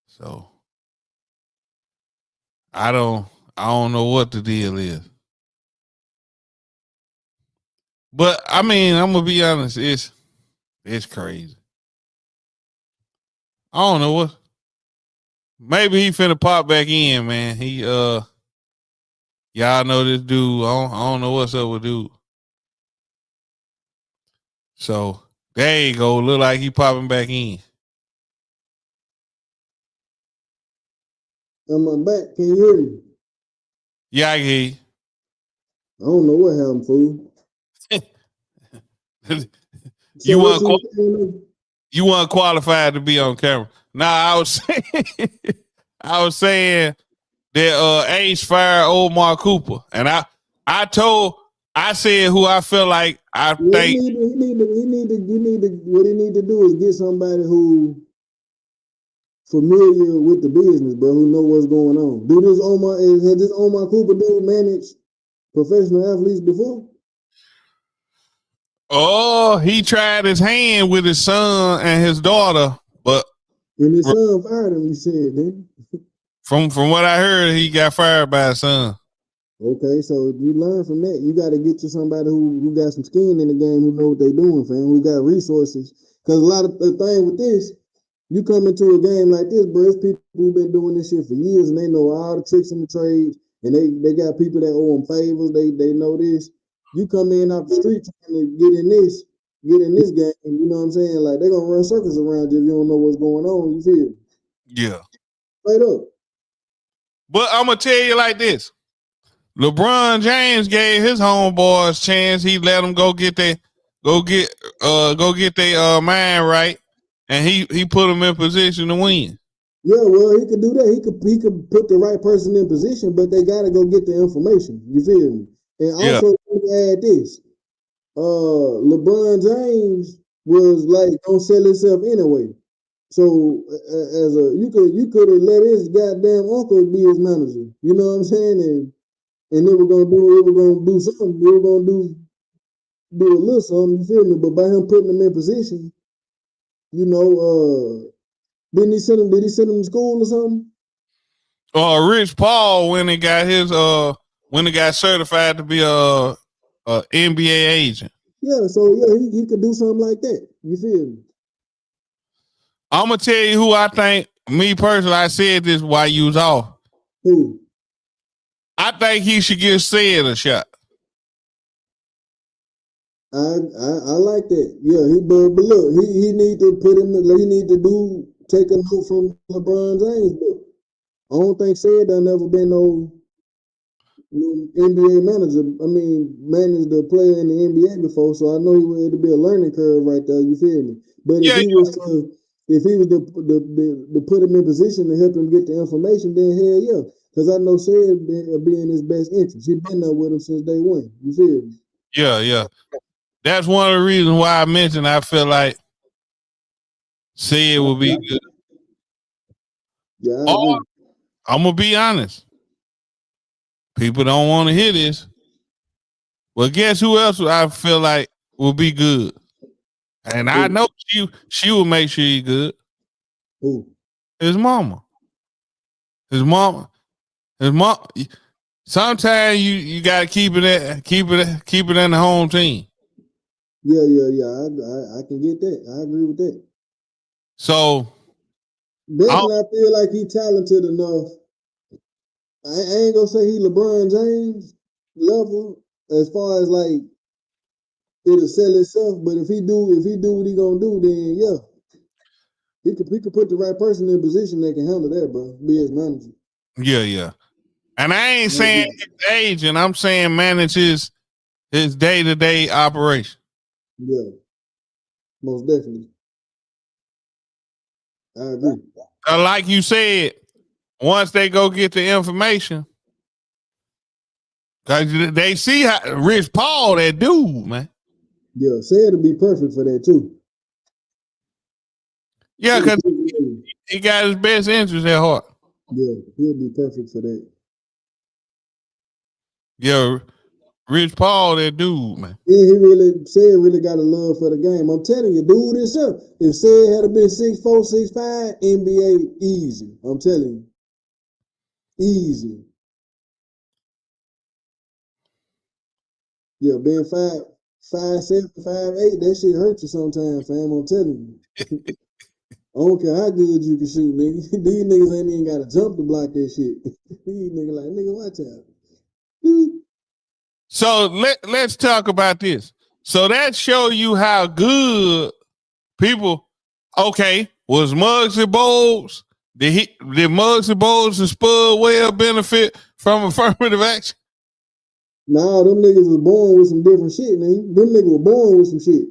So I don't know what the deal is. But I mean, I'm gonna be honest, it's crazy. I don't know what. Maybe he finna pop back in, man. Y'all know this dude. I don't know what's up with dude. So there you go. Look like he popping back in. I'm back. Can you hear me? Yeah, I hear you. I don't know what happened, fool. So you what weren't you saying? you weren't qualified to be on camera. Nah, I was saying, I was saying that Ace fired old Mark Cooper, and I said who I feel like I What think. what he need to do is get somebody who familiar with the business, bro, who know what's going on. Has this Omar Cooper dude managed professional athletes before? Oh, he tried his hand with his son and his daughter, but And his son fired him, you said, then. from what I heard, he got fired by his son. Okay, so you learn from that. You got to get to somebody who got some skin in the game, who know what they doing, fam, who got resources. Because a lot of the thing with this, you come into a game like this, bro, it's people who've been doing this shit for years, and they know all the tricks in the trade, and they got people that owe them favors. They know this. You come in off the street trying to get in this game, you know what I'm saying? Like, they're going to run circles around you if you don't know what's going on, you feel? Yeah. Straight up. But I'm going to tell you like this. LeBron James gave his homeboys chance. He let them go get their mind right, and he put them in position to win. Yeah, well, he could do that. He could put the right person in position, but they gotta go get the information. You feel me? And also add this. LeBron James was like, don't sell himself anyway. So you could have let his goddamn uncle be his manager. You know what I'm saying? And they were gonna do something. They were gonna do a little something, you feel me? But by him putting them in position, you know, did he send him to school or something? Rich Paul when he got certified to be a NBA agent. Yeah, so yeah, he could do something like that. You feel me? I'm gonna tell you who I think. Me personally, I said this while you was off. Who? I think he should give Sid a shot. I like that. Yeah, but look, he need to take a note from LeBron James. But I don't think Sid done never been no NBA manager. I mean, managed a player in the NBA before, so I know it'd be a learning curve right there. You feel me? But if he was to put him in position to help him get the information, then hell yeah. Because I know Sid be in his best interest. He been there with him since day one. You feel me? Yeah. That's one of the reasons why I mentioned I feel like Sid will be good. Yeah, I'm gonna be honest. People don't want to hear this. Well, guess who else I feel like will be good? And I know she will make sure he's good. Who? His mama. His mom. Sometimes you gotta keep it in the home team. Yeah. I can get that. I agree with that. So definitely, I feel like he's talented enough. I ain't gonna say he LeBron James level as far as like it'll sell itself, but if he do what he gonna do, then yeah, he could put the right person in position that can handle that, bro. Be his manager. Yeah. And I ain't saying his agent. I'm saying manage his day-to-day operation. Yeah, most definitely. I agree. Like you said, once they go get the information, because they see how Rich Paul, that dude, man. Yeah, Sid to be perfect for that too. Yeah, because he got his best interest at heart. Yeah, he'll be perfect for that. Yeah, Rich Paul, that dude, man. Yeah, Sid really got a love for the game. I'm telling you, dude, if Sid had been 6'4", 6'5", NBA easy. I'm telling you. Easy. Yeah, being 5'7", 5'8", that shit hurt you sometimes, fam. I'm telling you. I don't care how good you can shoot, nigga. These niggas ain't even got to jump to block that shit. These niggas like, nigga, watch out. So let's talk about this. So that show you how good people. Okay, was Muggsy Bogues? Did Muggsy Bogues and Spud Webb benefit from affirmative action? Nah, them niggas was born with some different shit, man. Them niggas were born with some shit.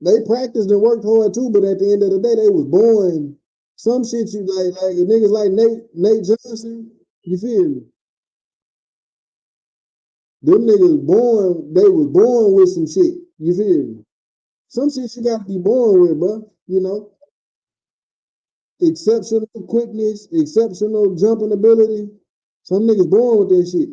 They practiced and worked hard too, but at the end of the day, they was born. Some shit you like niggas like Nate Johnson. You feel me? Them niggas born. They was born with some shit. You feel me? Some shit you gotta be born with, bro. You know, exceptional quickness, exceptional jumping ability. Some niggas born with that shit.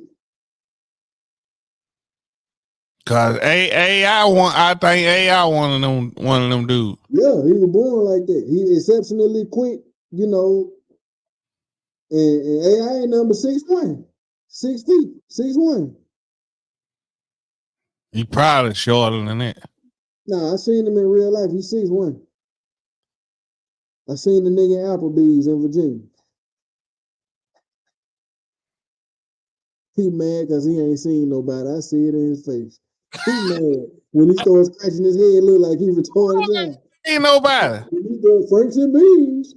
Cause I think AI one of them dudes. Yeah, he was born like that. He exceptionally quick, you know. And AI ain't number 6'1", 6 feet, 6'1". He probably shorter than that. Nah, I seen him in real life. He's 6'1". I seen the nigga in Applebee's in Virginia. He mad because he ain't seen nobody. I see it in his face. He mad. When he starts scratching his head, look like he retarded. Ain't nobody. When he does Franks and Beans,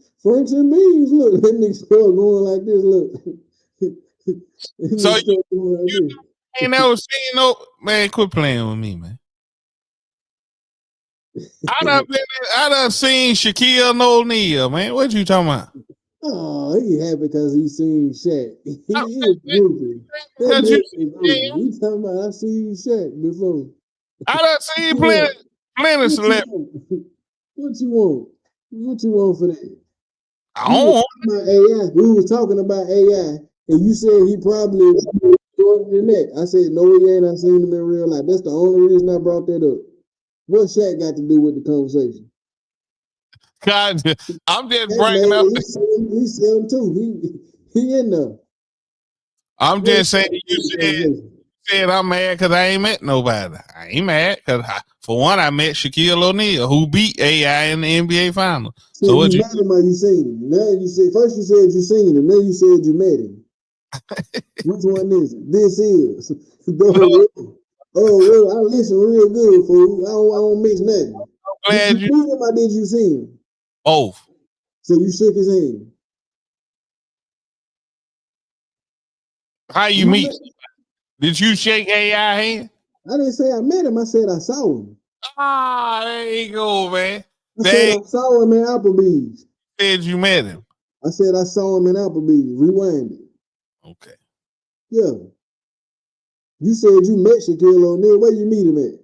look, that nigga start going like this, look. So you ain't never seen no man. Quit playing with me, man. I done seen Shaquille O'Neal, man. What you talking about? Oh, he happy because he seen Shaq. He is groupie. Because you He talking about I seen Shaq before. I done seen plenty celebrities. What you want? What you want for that? I don't want about AI. We was talking about AI, and you said he probably shorter than that. I said no, he ain't. I seen him in real life. That's the only reason I brought that up. What Shaq got to do with the conversation? God, I'm just bringing up. He's 7'2". He in there. I'm just saying. You said I'm mad because I ain't met nobody. I ain't mad because for one, I met Shaquille O'Neal, who beat AI in the NBA Finals. So what you met him or you seen him? Now you said first you said you seen him. Then you said you met him. Which one is it? This is. I listen real good, fool. I don't miss nothing. Did you meet him or did you see him? Both. So you shook his hand. How you meet? Did you shake AI hand? I didn't say I met him. I said I saw him. Ah, there you go, man. I said I saw him in Applebee's. Said you met him. I said I saw him in Applebee's. Rewind it. Okay. Yeah. You said you met Shaquille O'Neal. Where you meet him at?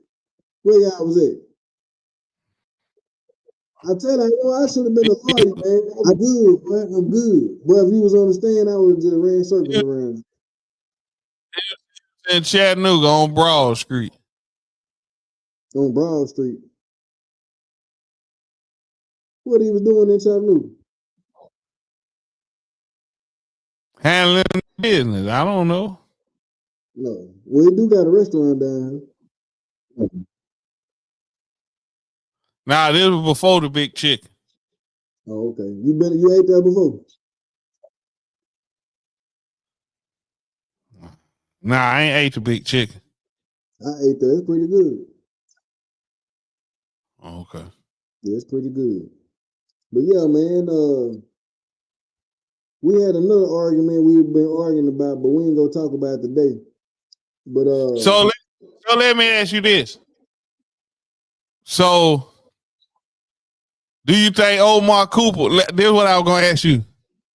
Where y'all was at? I tell you, I should have been a lawyer, man. I'm good, man. I'm good. But if you was on the stand, I would just ran circles around. In Chattanooga on Broad Street. On Broad Street. What he was doing in Chattanooga? Handling business. I don't know. No. Well, he do got a restaurant down here. Nah, this was before the Big Chicken. Oh, okay. You ate that before? Nah, I ain't ate the Big Chicken. I ate that. It's pretty good. Okay. Yeah, it's pretty good. But yeah, man, we had another argument we've been arguing about, but we ain't gonna talk about it today. But So let me ask you this. So do you think Omar Cooper, this is what I was gonna ask you.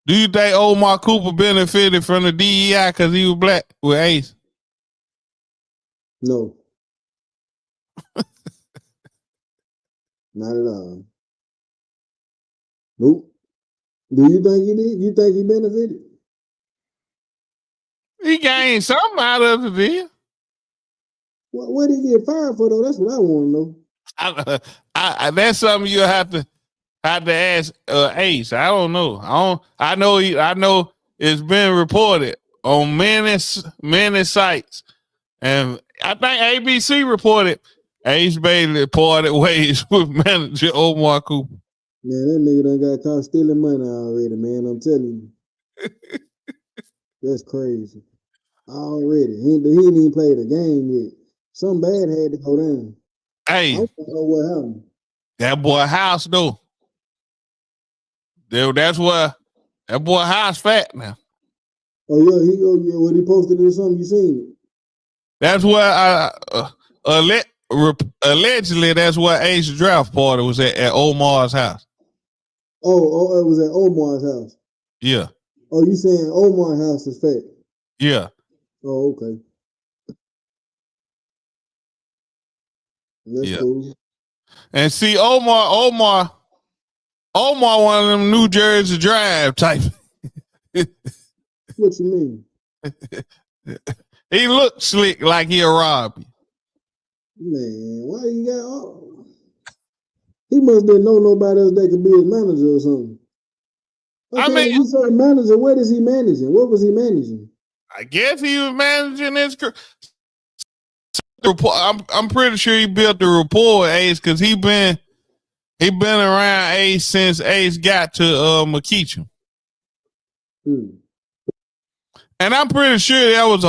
Do you think Omar Cooper benefited from the DEI because he was black with Ace? No. Not at all. Nope. Do you think he did? You think he benefited? He gained something out of the deal. What did he get fired for though? That's what I want to know. That's something you have to ask Ace. I don't know. I know it's been reported on many sites, and I think ABC reported Ace Bailey parted ways with manager Omar Cooper. Man, that nigga done got caught stealing money already, man. I'm telling you. That's crazy. Already. He didn't even play the game yet. Something bad had to go down. Hey. I don't know what happened. That boy house though. That's where that boy house fat now. Oh yeah, when he posted it or something, you seen it. That's where allegedly that's what Ace draft party was at Omar's house. Oh, it was at Omar's house. Yeah. Oh, you saying Omar's house is fake? Yeah. Oh, okay. That's cool. And see, Omar, one of them New Jersey Drive type. What you mean? He looked slick like he'll rob you. Man, why you got all? He must didn't know nobody else that could be his manager or something. Okay, I mean, you say manager. What is he managing? What was he managing? I guess he was managing his. I'm pretty sure he built the rapport with Ace because he been around Ace since Ace got to McKeachum. And I'm pretty sure that was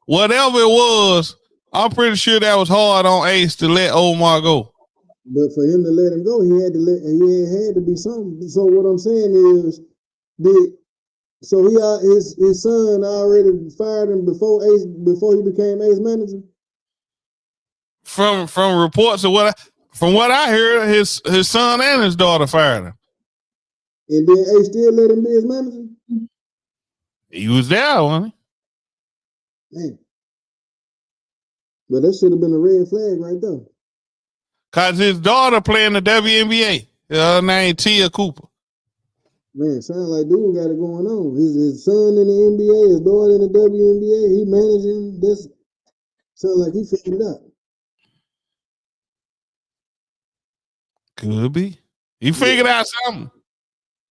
whatever it was, I'm pretty sure that was hard on Ace to let Omar go. But for him to let him go, he had to be something. So what I'm saying is, his son already fired him before he became Ace manager? From reports of from what I heard, his son and his daughter fired him. And then Ace still let him be his manager? He was there, wasn't he? Man. But that should have been a red flag right there. Cause his daughter playing the WNBA. Her name Tia Cooper. Man, sound like dude got it going on. His son in the NBA, his daughter in the WNBA, he managing this. Sound like he figured it out. Could be. He figured out something.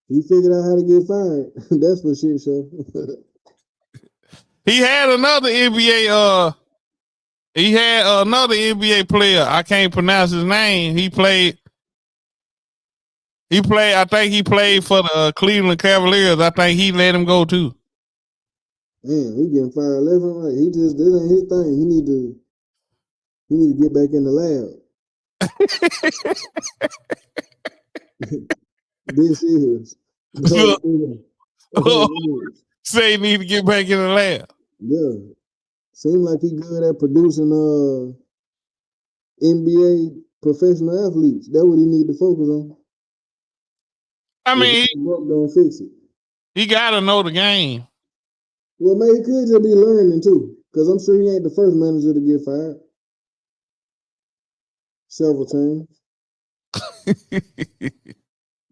He figured out how to get fired. That's for shit show. He had another NBA player. I can't pronounce his name. I think he played for the Cleveland Cavaliers. I think he let him go too. Man, he getting fired left and right. This ain't his thing. He need to get back in the lab. This is. Say he need to get back in the lab. Yeah. Seems like he good at producing NBA professional athletes. That's what he need to focus on. I mean, don't fix it. He gotta know the game. Well, maybe he could just be learning too, because I'm sure he ain't the first manager to get fired. Several times.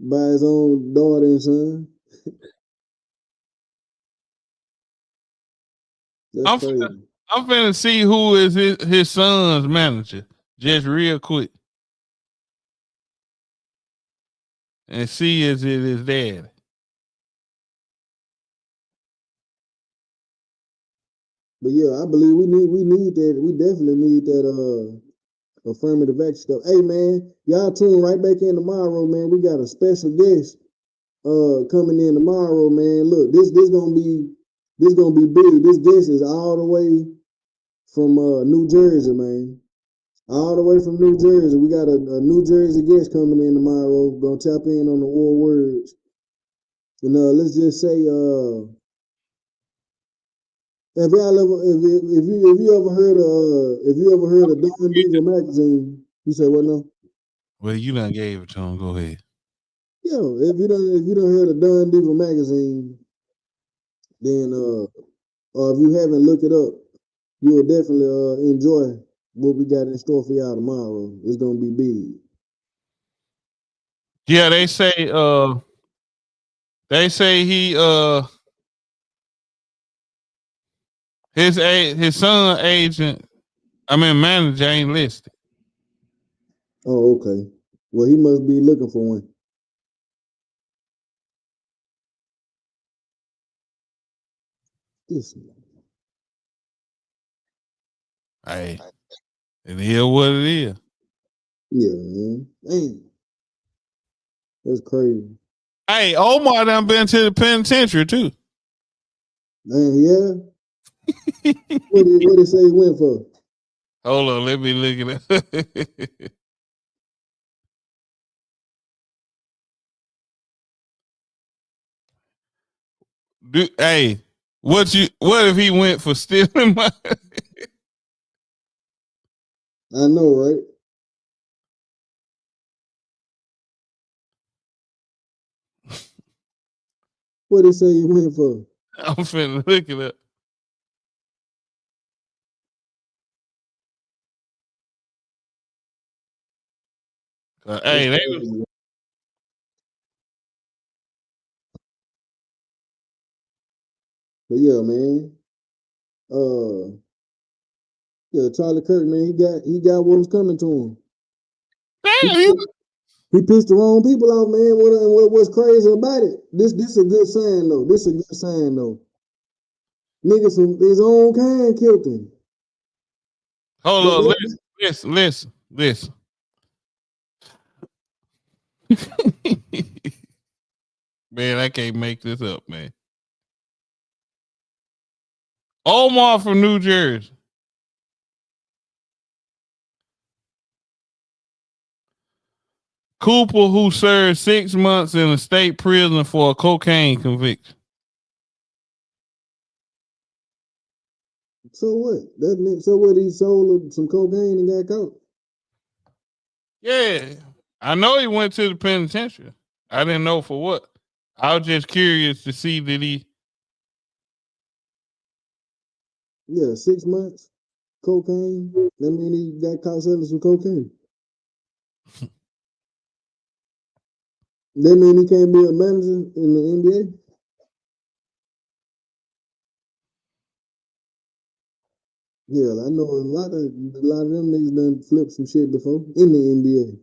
By his own daughter and son. I'm finna see who is his son's manager, just real quick, and see is it his dad. But yeah, I believe we need that. We definitely need that affirmative action stuff. Hey man, y'all tune right back in tomorrow, man. We got a special guest coming in tomorrow, man. Look, this gonna be big. This guest is all the way from New Jersey, man. All the way from New Jersey. We got a New Jersey guest coming in tomorrow. Gonna tap in on the war words. And let's just say if you ever heard of Don Diva magazine, you say what now? Well, you done gave it to him. Go ahead. Yo, if you done heard of Don Diva magazine, then or if you haven't, look it up. You will definitely enjoy what we got in store for y'all tomorrow. It's gonna be big. Yeah, they say he his son agent, manager ain't listed. Oh, okay. Well, he must be looking for one. This man. Hey, it is what it is. Yeah, man. Dang. That's crazy. Hey, Omar done been to the penitentiary too. Man, yeah. What did he say he went for? Hold on, let me look it up. Hey, what if he went for stealing money? I know, right? What they say you went for? I'm finna look it up. Hey, That's they was, crazy. But yeah, man. Yeah, Charlie Kirk, man, he got what was coming to him. He, damn, he pissed the wrong people off, man. What's crazy about it? This a good sign though. This a good sign though. Niggas from his own kind killed him. hold That, on, that, listen. Man, I can't make this up, man. Omar from New Jersey. Cooper, who served 6 months in a state prison for a cocaine conviction. so what? So what? He sold some cocaine and got caught. Yeah, I know he went to the penitentiary. I didn't know for what. I was just curious to see that he. Yeah, 6 months cocaine. That mean he got caught selling some cocaine. That mean he can't be a manager in the NBA. Yeah, I know a lot of them niggas done flipped some shit before in the NBA.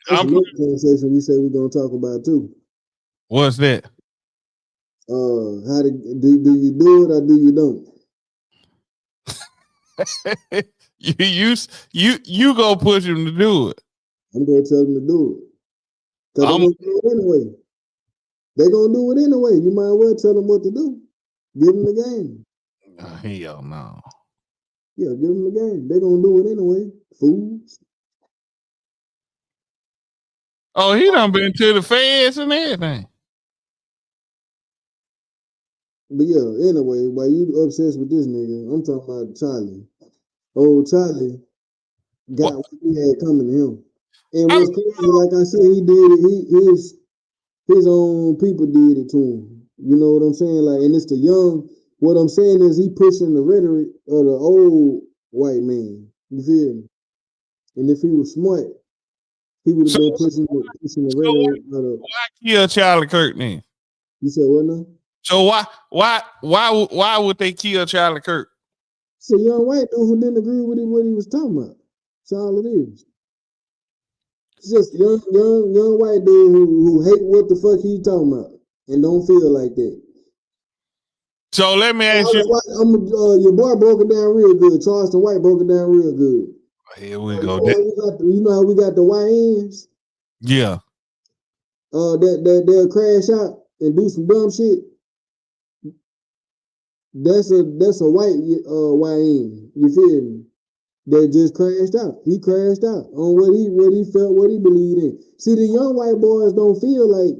That's I'm. another conversation we say we're gonna talk about too. What's that? How to do you do it or do you don't? you go push him to do it. I'm gonna tell them to do it because they're I'm. gonna do it anyway. They're gonna do it anyway. You might as well tell them what to do. Give them the game. Hell no. Yeah, give them the game. They're gonna do it anyway. Fools. Oh, he done been to the feds and everything. But yeah, anyway, while you obsessed with this nigga, I'm talking about Charlie. Old Charlie got What? what he had coming to him. And I'm. what's crazy, like I said, he did it. His own people did it to him. You know what I'm saying? Like, and it's the young. What I'm saying is he pushing the rhetoric of the old white man. You feel me? And if he was smart, he would have So, been pushing the so rhetoric of the. why kill Charlie Kirk then? You said what now? So why would they kill Charlie Kirk? It's a young white dude who didn't agree with what he was talking about. That's all it is. It's just a young white dude who hate what the fuck he talking about and don't feel like that. So let me ask you. Your boy broke it down real good. Charleston White broke it down real good. Here we You go. know how we got the YNs? Yeah. That they'll crash out and do some dumb shit. That's a white YN. You feel me? That just crashed out. He crashed out on what he felt, what he believed in. See, the young white boys don't feel like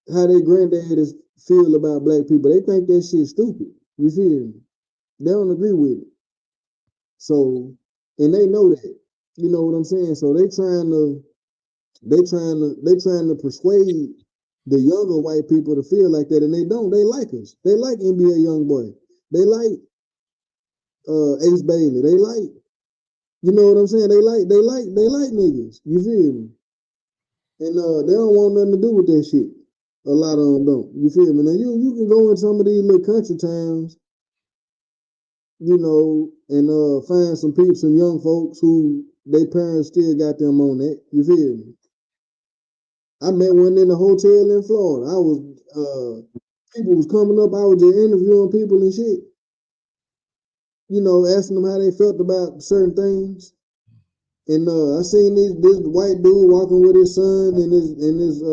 how their granddaddies feel about black people. They think that shit's stupid. You feel me? They don't agree with it. So, and they know that. You know what I'm saying? So they trying to persuade the younger white people to feel like that, and they don't. They like us. They like NBA young boy. They like Ace Bailey. They like, you know what I'm saying? They like niggas. You feel me? And they don't want nothing to do with that shit. A lot of them don't. You feel me? Now you can go in some of these little country towns, you know, and find some people, some young folks who their parents still got them on that. You feel me? I met one in a hotel in Florida. I was people was coming up, I was just interviewing people and shit. You know, asking them how they felt about certain things. And I seen this white dude walking with his son and his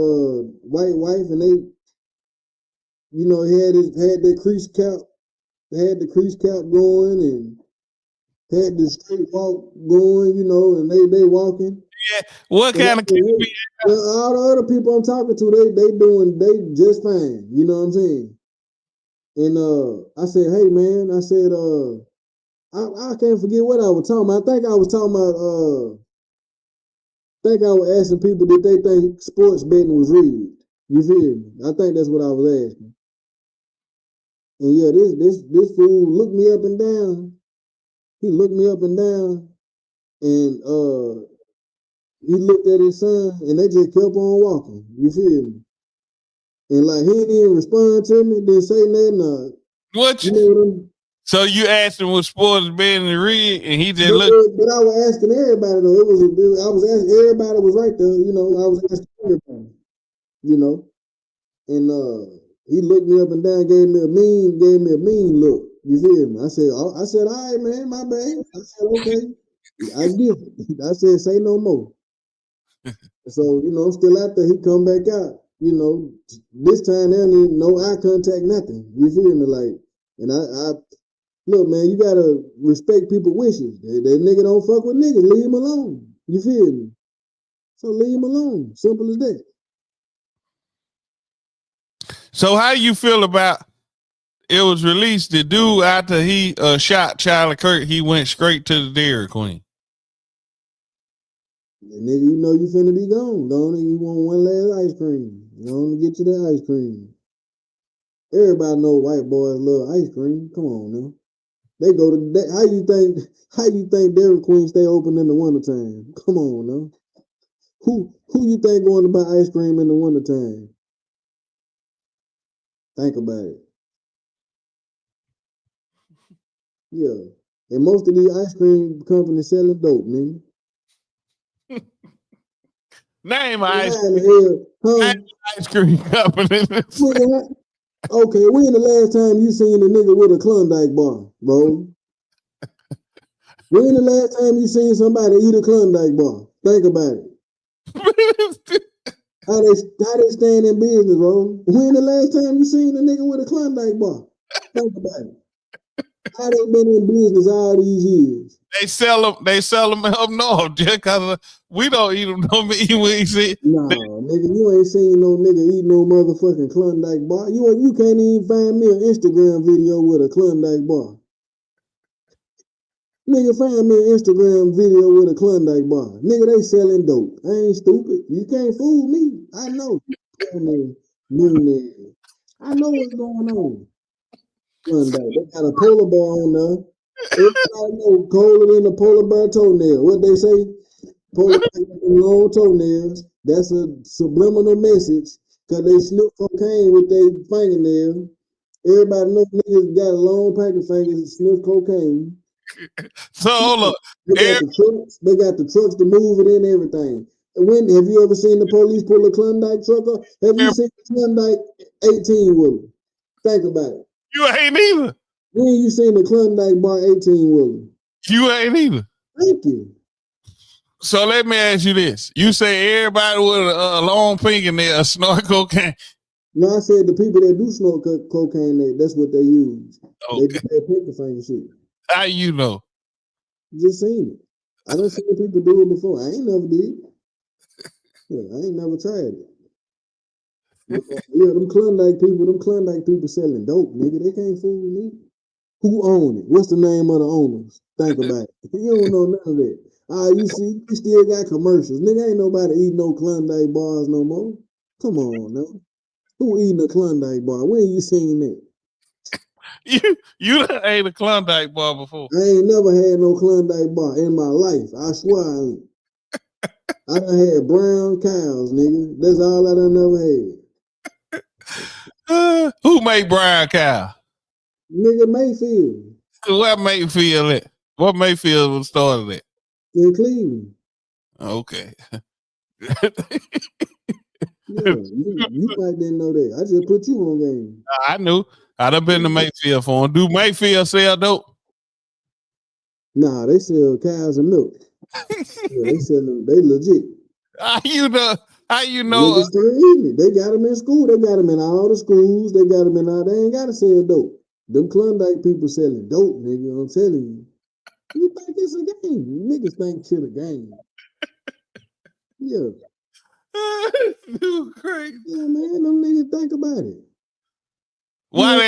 white wife, and they, you know, he had the crease cap going and had the straight walk going, you know, and they walking. Yeah. What And kind of all the other people I'm talking to, they just fine. You know what I'm saying? And I said, hey man, I said, I can't forget what I was talking about. I think I was talking about think I was asking people did they think sports betting was rigged. You feel me? I think that's what I was asking. And yeah, this fool looked me up and down. He looked me up and down, and he looked at his son, and they just kept on walking. You feel me? And like he didn't even respond to me, didn't say nothing. What? You know what I'm? So you asked him what sports betting and rig, and he just But, looked. but I was asking everybody though. I was asking everybody was right there. You know, I was asking everybody. You know, and he looked me up and down, gave me a mean look. You feel me? I said, all right, man, my bad. I said, okay, I get it. I said, say no more. So, you know, I'm still out there. He come back out. You know, this time there ain't no eye contact, nothing. You feel me? Like, and I look, man, you gotta respect people's wishes. That nigga don't fuck with niggas. Leave him alone. You feel me? So leave him alone. Simple as that. So how you feel about it was released? The dude after he shot Charlie Kirk, he went straight to the Dairy Queen. The nigga, you know you finna be gone. Don't you want one last ice cream? You want to get you that ice cream. Everybody know white boys love ice cream. Come on now. They go to how you think Dairy Queen stay open in the wintertime? Come on now. Who you think going to buy ice cream in the wintertime? Think about it. Yeah. And most of these ice cream companies selling dope, nigga. Name Ice cream company. Okay, when the last time you seen a nigga with a Klondike bar, bro? When the last time you seen somebody eat a Klondike bar? Think about it. How they stand in business, bro? When the last time you seen a nigga with a Klondike bar? Think about it. How they been in business all these years? They sell them up north just because we don't eat them. No meat we ain't see. Nah, nigga, you ain't seen no nigga eat no motherfucking Klondike bar. You can't even find me an Instagram video with a Klondike bar. Nigga, find me an Instagram video with a Klondike bar. Nigga, they selling dope. I ain't stupid. You can't fool me. I know. Moonie. I know what's going on. Klondike. They got a polar bear on there. Everybody know colder than a polar bear toenail. What they say? Polar bear long toenails. That's a subliminal message because they snip cocaine with their fingernails. Everybody know niggas got long pinky fingers and sniff cocaine. So hold up. They got the trucks to move it in everything. When have you ever seen the police pull a Klondike truck up? Have you seen a Klondike 18 wheeler? Think about it. You ain't either. When you seen the Klondike bar 18 wheeler? You ain't either. Thank you. So let me ask you this. You say everybody with a long fingernail snort cocaine. No, I said the people that do snort cocaine, that's what they use. Okay. They do that pinky finger shit. How you know? Just seen it. I done seen people do it before. I ain't never did. Yeah, I ain't never tried it. Yeah, them Klondike people selling dope, nigga. They can't fool me. Who own it? What's the name of the owners? Think about it. You don't know none of that. You see, you still got commercials. Nigga, ain't nobody eating no Klondike bars no more. Come on now. Who eating a Klondike bar? When you seen that? You done ate a Klondike bar before. I ain't never had no Klondike bar in my life. I swear I ain't. I done had brown cows, nigga. That's all I done never had. Who made brown cow? Nigga, Mayfield. What Mayfield at? What Mayfield was started at? In Cleveland. Okay. Yeah, you might didn't know that. I just put you on game. I knew. I'd have been to Mayfield for him. Do Mayfield sell dope? Nah, they sell cows and milk. Yeah, they sell them. They legit. How you know? Niggas still eating it. They got them in school. They got them in all the schools. They got them in all. They ain't got to sell dope. Them Klondike people selling dope, nigga. I'm telling you. You think it's a game? Niggas think shit a game. Yeah. Dude, crazy. Yeah, man. Them niggas think about it. Why they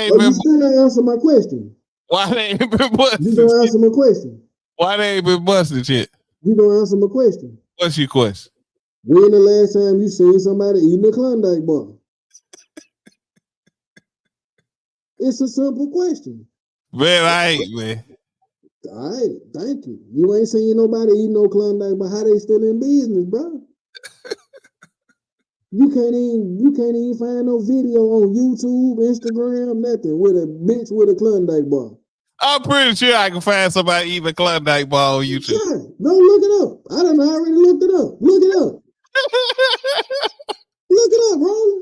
ain't Oh, been you still ain't answer my question. why they ain't been You busted? gonna answer my question. Why they ain't been busted yet? You gonna answer my question. What's your question? When the last time you seen somebody eating a Klondike bar? It's a simple question. Man, I ain't, man. All right, thank you. You ain't seen nobody eating no Klondike bar. How they still in business, bro? You can't even find no video on YouTube, Instagram, nothing with a bitch with a Klondike bar. I'm pretty sure I can find somebody eating a Klondike bar on YouTube. Sure, go look it up. I done already looked it up. Look it up. Look it up, bro.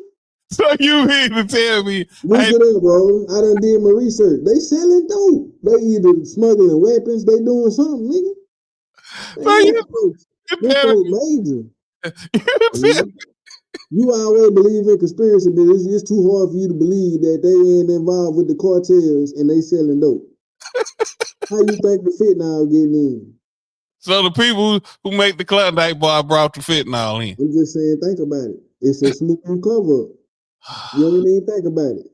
So you mean to tell me? Look it up, bro. I done did my research. They selling dope. They either smuggling weapons. They doing something, nigga. So you This tell folks major. You always believe in conspiracy, but it's too hard for you to believe that they ain't involved with the cartels and they selling dope. How you think the fentanyl getting in? So the people who make the Klondike bar brought the fentanyl in. I'm just saying, think about it. It's a smooth cover up. You don't even think about it.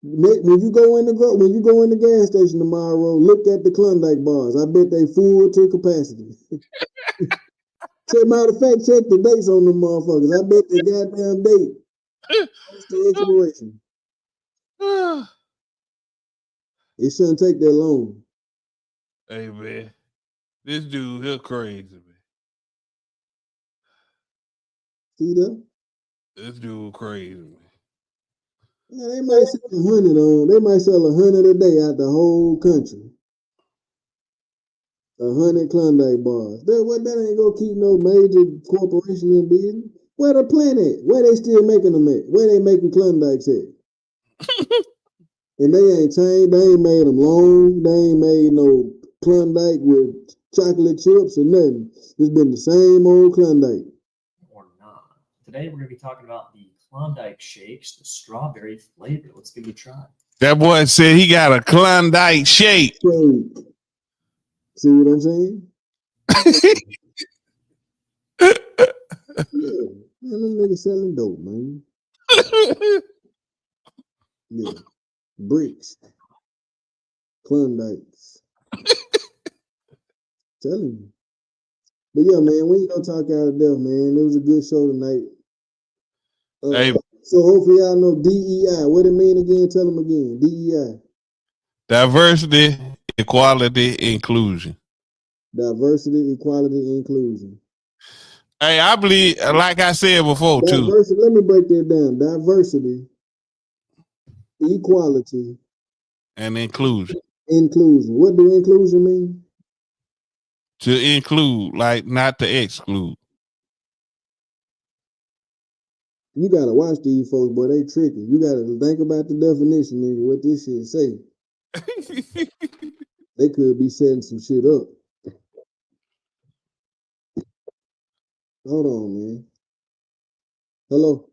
When you go in the gas station tomorrow, look at the Klondike bars. I bet they full to capacity. Matter of fact, check the dates on them motherfuckers. I bet the goddamn date. What's the expiration? It shouldn't take that long. Hey man, this dude here crazy, man. See that? This dude crazy, man. Yeah, they might sell 100 on. They might sell 100 a day out the whole country. 100 Klondike bars. That ain't gonna keep no major corporation in business. Where the plant at? Where they still making them at? Where they making Klondikes at? And they ain't changed. They ain't made them long. They ain't made no Klondike with chocolate chips or nothing. It's been the same old Klondike. Or not. Today we're gonna be talking about the Klondike shakes, the strawberry flavor. Let's give it a try. That boy said he got a Klondike shake. See what I'm saying? Yeah, man, them niggas selling dope, man. Yeah, bricks, Klondikes. Telling you. But yeah, man, we ain't gonna talk out of death, man. It was a good show tonight. Hey, So hopefully y'all know DEI. What it mean again? Tell them again. DEI. diversity, equality, inclusion. Diversity, equality, inclusion. Hey, I believe, like I said before, Diversity, let me break that down. Diversity, equality, and inclusion. inclusion. What do inclusion mean? To include, like not to exclude. You gotta watch these folks, boy. They tricky. You gotta think about the definition, nigga. What this shit say? They could be setting some shit up. Hold on, man. Hello.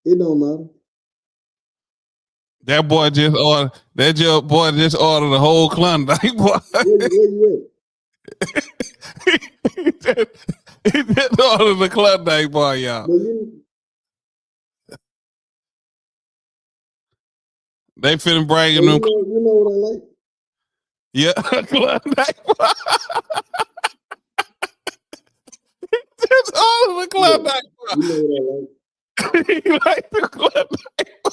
It don't matter. That boy just ordered. Just ordered the whole Klondike. Boy, Where you he just ordered the Klondike bar, y'all. They finna bring him. You know what I like? Yeah, Klondike bar. Just ordered the Klondike bar. You know what I like? He like the Klondike bar.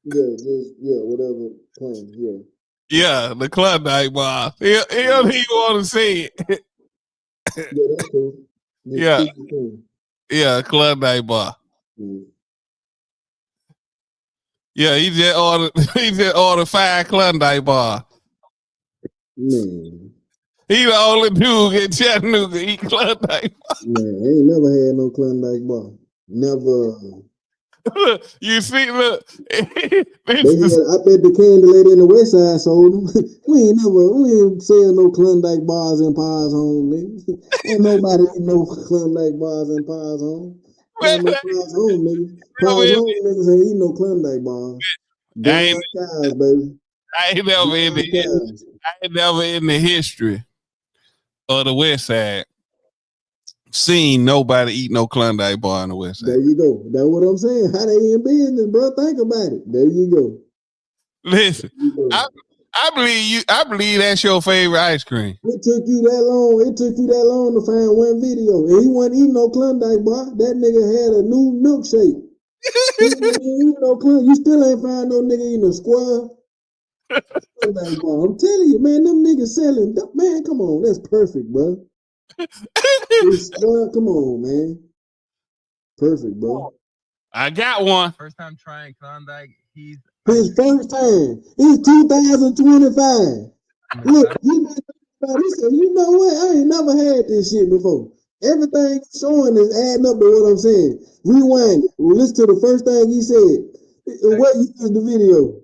Yeah, whatever plan. Yeah, the Klondike bar. He don't even want to say it. Yeah, that's cool. Yeah, Klondike bar. Mm. Yeah, he just ordered 5 Klondike bar. Man. He the only dude in Chattanooga eat Klondike bar. Man, I ain't never had no Klondike bar. Never. You see, look. I bet the candy lady in the West Side sold them. we ain't sell no Klondike bars in Pa's home, nigga. Ain't nobody eat no Klondike bars in Pa's home. Ain't no Pa's home, nigga. Pa's home niggas ain't eat no Klondike bars. Blind cows, baby. I ain't never in the history of the West Side seen nobody eat no Klondike bar on the West There Side. you go. That's what I'm saying. How they in business, bro? Think about it. There you go. Listen, There you go. I believe you. I believe that's your favorite ice cream. It took you that long. It took you that long to find one video, and he wasn't eating no Klondike bar. That nigga had a new milkshake. He wasn't eating no Klondike. You still ain't find no nigga eating a square Klondike bar. I'm telling you, man, them niggas selling. Man, come on, that's perfect, bro. Come on, man. Perfect, bro. I got one. First time trying Klondike. He's His first time. It's 2025. Look, he said, you know what? I ain't never had this shit before. Everything showing is adding up to what I'm saying. Rewind it. Listen to the first thing he said. What you use the video?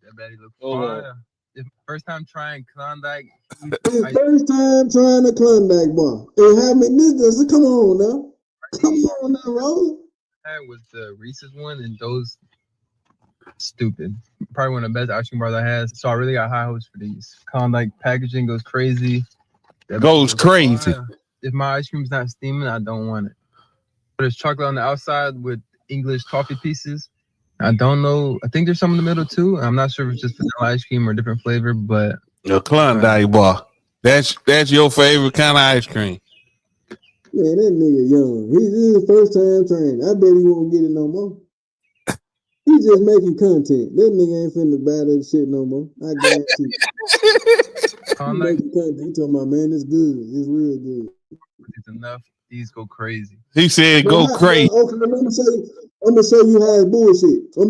That bet he looked fire. His first time trying Klondike. His first time trying a Klondike bar. And how many this? Come on now. Come on now, Roller. Was the Reese's one, and those stupid. Probably one of the best ice cream bars I had. So I really got high hopes for these. Klondike packaging goes crazy. Goes crazy. If my ice cream's not steaming, I don't want it. There's chocolate on the outside with English toffee pieces. I don't know. I think there's some in the middle too. I'm not sure if it's just vanilla ice cream or different flavor, but a Klondike bar. That's your favorite kind of ice cream. Man, that nigga young. This is his first time trying. I bet he won't get it no more. He just making content. That nigga ain't finna buy that shit no more. I guarantee. He making content. He talking about, man, it's good. It's real good. It's enough. These go crazy. He said go crazy. Okay, I'm gonna show you how it's bullshit. I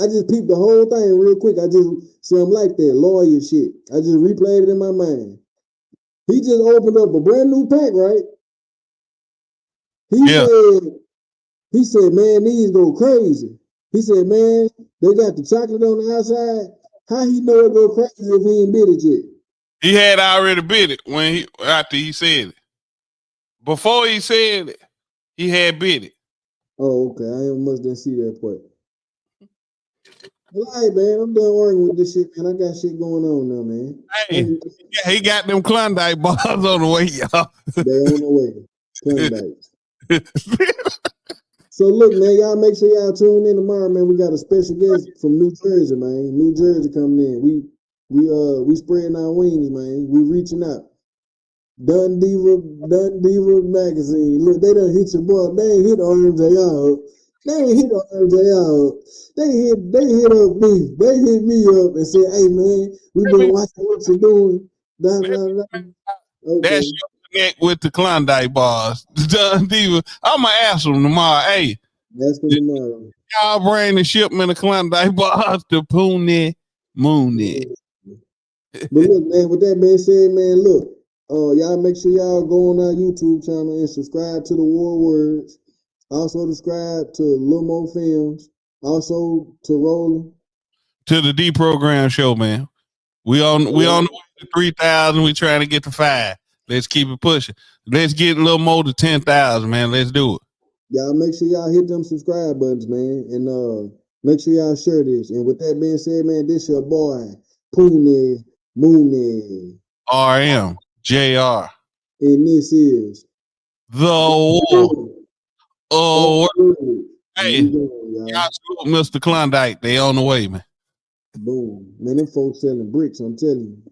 just peeped the whole thing real quick. I just see I'm like that lawyer shit. I just replayed it in my mind. He just opened up a brand new pack, right? He said, man, these go crazy. He said, man, they got the chocolate on the outside. How he know it go crazy if he ain't bit it yet? He had already bit it after he said it. Before he said it, he had bit it. Oh, okay. I must didn't see that part. All right, man. I'm done arguing with this shit, man. I got shit going on now, man. Hey, he got them Klondike bars on the way, y'all. They on the way. Klondike. So look, man, y'all make sure y'all tune in tomorrow, man. We got a special guest from New Jersey, man. New Jersey coming in. We spreading our wings, man. We reaching out. Dun Diva magazine. Look, they done hit your boy. They ain't hit RMJR. They ain't hit RMJR. They hit up me. They hit me up and said, hey man, we been watching what you're doing. Okay. That's your connect with the Klondike bars. Dun Diva. I'm gonna ask them tomorrow. Hey, ask them tomorrow. Y'all bring the shipment of Klondike bars to Poonie, Moonie. But look, man, with that being said, man, look. Y'all make sure y'all go on our YouTube channel and subscribe to the War Words. Also subscribe to Lil Mo Films. Also to Roland. To the Deprogram Show, man. We on the way to 3,000. We trying to get to 5. Let's keep it pushing. Let's get a little more to 10,000, man. Let's do it. Y'all make sure y'all hit them subscribe buttons, man. And make sure y'all share this. And with that being said, man, this your boy, Poonie, Moonie. RMJR. And this is The War. Oh, hey, y'all salute Mr. Klondike. They on the way, man. Boom. Man, them folks selling bricks, I'm telling you.